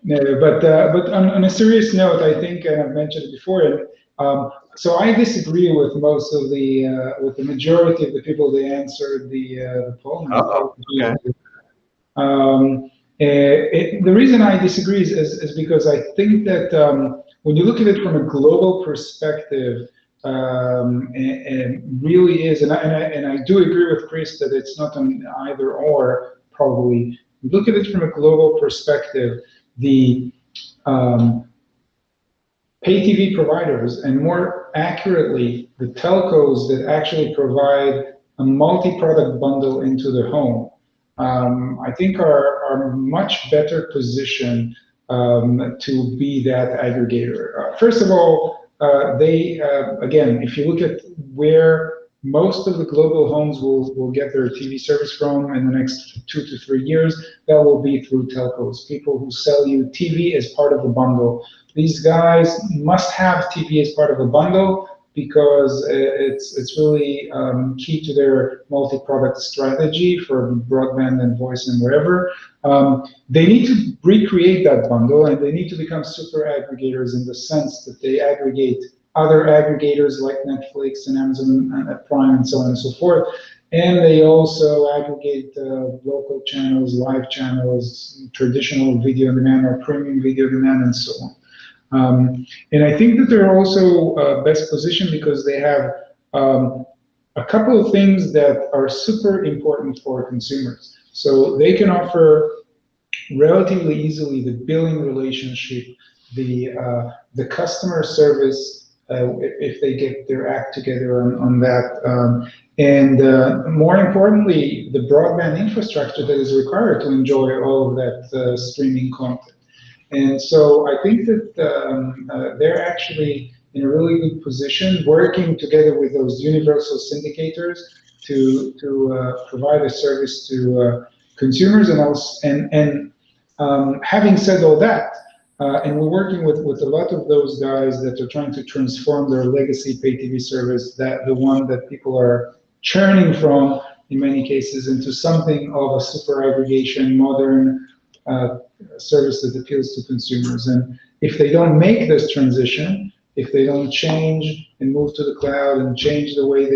No, but on a serious note, I think, and I've mentioned it before, so I disagree with most of with the majority of the people that answered the poll. Okay. The reason I disagree is because I think that when you look at it from a global perspective, it really is, and I do agree with Chris that it's not an either or, probably. Look at it from a global perspective, the pay TV providers, and more accurately, the telcos that actually provide a multi-product bundle into the home, I think are much better positioned to be that aggregator. First of all, they, again, if you look at where most of the global homes will get their TV service from in the next 2 to 3 years, that will be through telcos, people who sell you TV as part of a bundle. These guys must have TV as part of a bundle because it's really key to their multi-product strategy for broadband and voice and wherever. They need to recreate that bundle, and they need to become super aggregators in the sense that they aggregate other aggregators like Netflix and Amazon and Prime and so on and so forth. And they also aggregate local channels, live channels, traditional video on demand or premium video on demand, and so on. And I think that they're also best positioned because they have a couple of things that are super important for consumers. So they can offer relatively easily the billing relationship, the customer service, if they get their act together on that. And more importantly, the broadband infrastructure that is required to enjoy all of that streaming content. And so I think that they're actually in a really good position, working together with those universal syndicators to provide a service to consumers. And having said all that, and we're working with a lot of those guys that are trying to transform their legacy pay TV service, that the one that people are churning from in many cases, into something of a super aggregation, modern, service that appeals to consumers. And if they don't make this transition, if they don't change and move to the cloud and change the way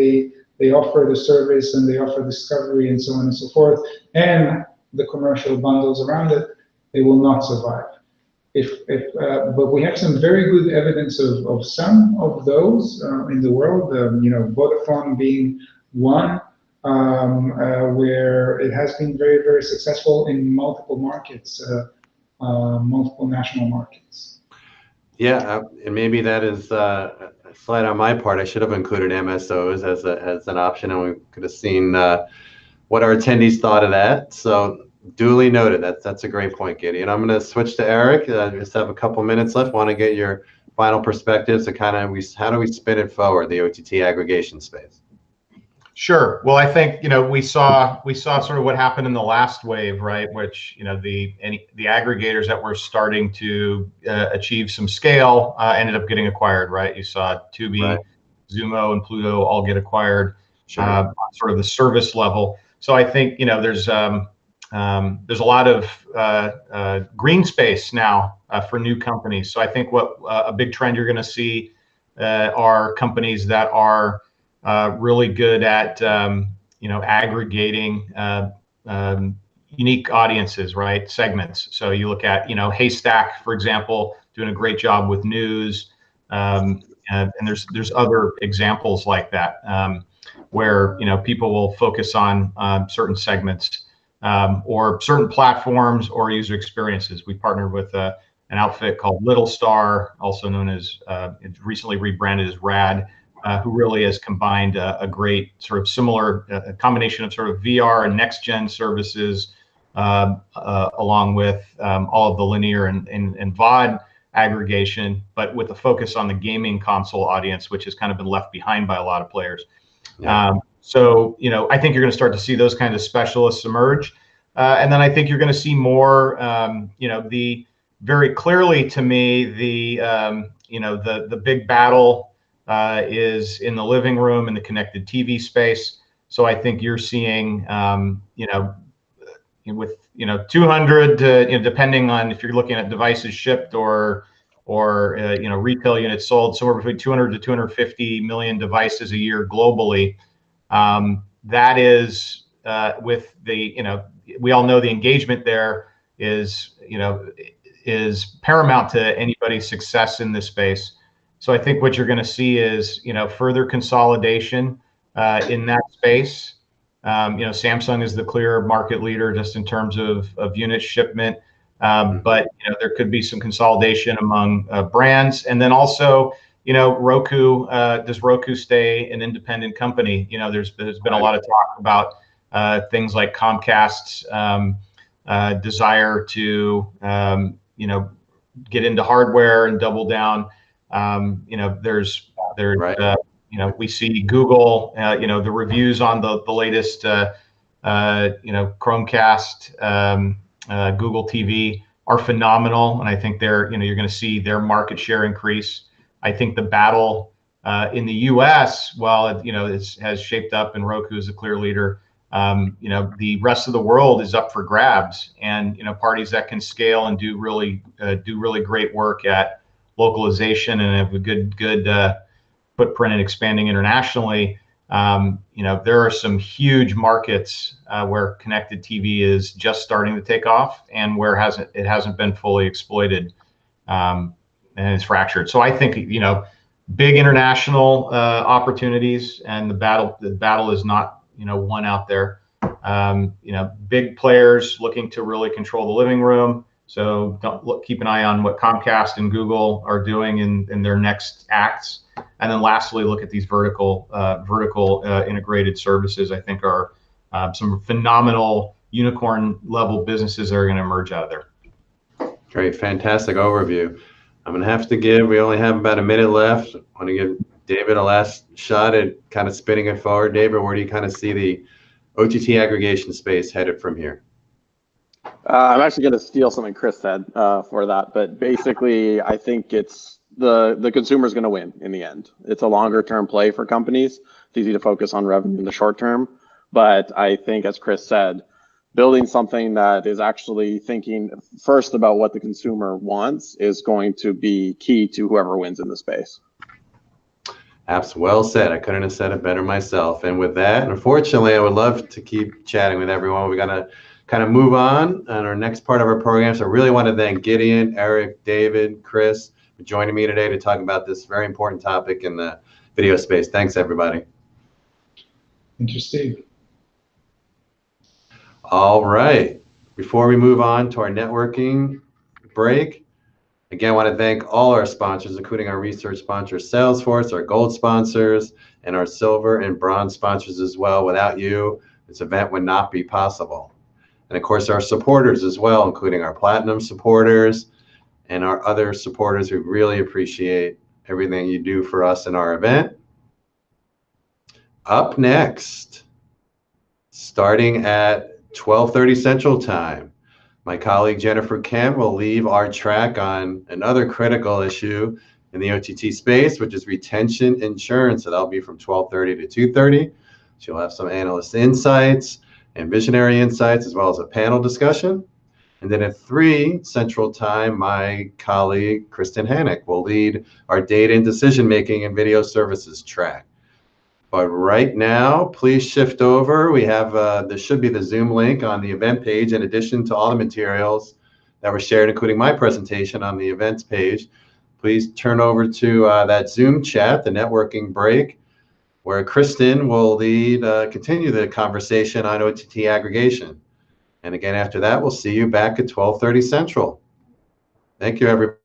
they offer the service and they offer discovery and so on and so forth, and the commercial bundles around it, they will not survive. But we have some very good evidence of some of those in the world. Vodafone being one, where it has been very, very successful in multiple markets, multiple national markets. Yeah, and maybe that is a slide on my part. I should have included MSOs as an option, and we could have seen what our attendees thought of that. So duly noted. That's a great point, Gideon. I'm going to switch to Eric. Just have a couple minutes left. Want to get your final perspectives to kind of how do we spin it forward, the OTT aggregation space? Sure. Well, I think we saw sort of what happened in the last wave, right? Which the aggregators that were starting to achieve some scale ended up getting acquired, right? You saw Tubi, right, Zumo, and Pluto all get acquired, sure, on sort of the service level. So I think there's a lot of green space now for new companies. So I think what a big trend you're going to see are companies that are really good at aggregating unique audiences, right? Segments. So you look at Haystack, for example, doing a great job with news, and there's other examples like that where people will focus on certain segments or certain platforms or user experiences. We partnered with an outfit called Little Star, also known as it's recently rebranded as Rad. Who really has combined a great sort of similar combination of sort of VR and next gen services, along with all of the linear and VOD aggregation, but with a focus on the gaming console audience, which has kind of been left behind by a lot of players. Yeah. So I think you're going to start to see those kinds of specialists emerge, and then I think you're going to see more. The very clearly to me the big battle is in the living room and the connected TV space. So I think you're seeing, with 200 to, depending on if you're looking at devices shipped or retail units sold, somewhere between 200 to 250 million devices a year globally. That is with the we all know the engagement there is paramount to anybody's success in this space. So I think what you're going to see is, further consolidation in that space. Samsung is the clear market leader just in terms of unit shipment, but there could be some consolidation among brands, and then also, Roku. Does Roku stay an independent company? There's been a lot of talk about things like Comcast's desire to get into hardware and double down. There's right. We see Google, the reviews on the latest, Chromecast, Google TV are phenomenal. And I think you're going to see their market share increase. I think the battle in the US, while it has shaped up and Roku is a clear leader, the rest of the world is up for grabs, and, parties that can scale and do really great work at localization and have a good footprint and expanding internationally. There are some huge markets where connected TV is just starting to take off, and where it hasn't been fully exploited, and it's fractured. So I think big international opportunities, and the battle is not one out there. Big players looking to really control the living room. So keep an eye on what Comcast and Google are doing in their next acts. And then lastly, look at these vertical integrated services. I think are some phenomenal unicorn level businesses that are going to emerge out of there. Great, fantastic overview. I'm going to have to we only have about a minute left. I want to give David a last shot at kind of spinning it forward. David, where do you kind of see the OTT aggregation space headed from here? I'm actually going to steal something Chris said for that, but basically, I think it's the consumer is going to win in the end. It's a longer term play for companies. It's easy to focus on revenue in the short term, but I think, as Chris said, building something that is actually thinking first about what the consumer wants is going to be key to whoever wins in the space. Apps well said. I couldn't have said it better myself. And with that, unfortunately, I would love to keep chatting with everyone. We're going to kind of move on our next part of our program. So I really want to thank Gideon, Eric, David, Chris for joining me today to talk about this very important topic in the video space. Thanks, everybody. Thank you, Steve. All right. Before we move on to our networking break, again, I want to thank all our sponsors, including our research sponsor, Salesforce, our gold sponsors, and our silver and bronze sponsors as well. Without you, this event would not be possible. And of course, our supporters as well, including our platinum supporters and our other supporters who really appreciate everything you do for us in our event. Up next, starting at 12:30 Central Time, my colleague Jennifer Kent will leave our track on another critical issue in the OTT space, which is retention insurance. So that'll be from 12:30 to 2:30. She'll have some analyst insights and visionary insights, as well as a panel discussion. And then at 3 Central Time, my colleague Kristen Hannick will lead our data and decision-making and video services track. But right now, please shift over. We have, there should be the Zoom link on the event page, in addition to all the materials that were shared, including my presentation on the events page. Please turn over to that Zoom chat, the networking break, where Kristen will lead, continue the conversation on OTT aggregation. And again, after that, we'll see you back at 12:30 Central. Thank you, everybody.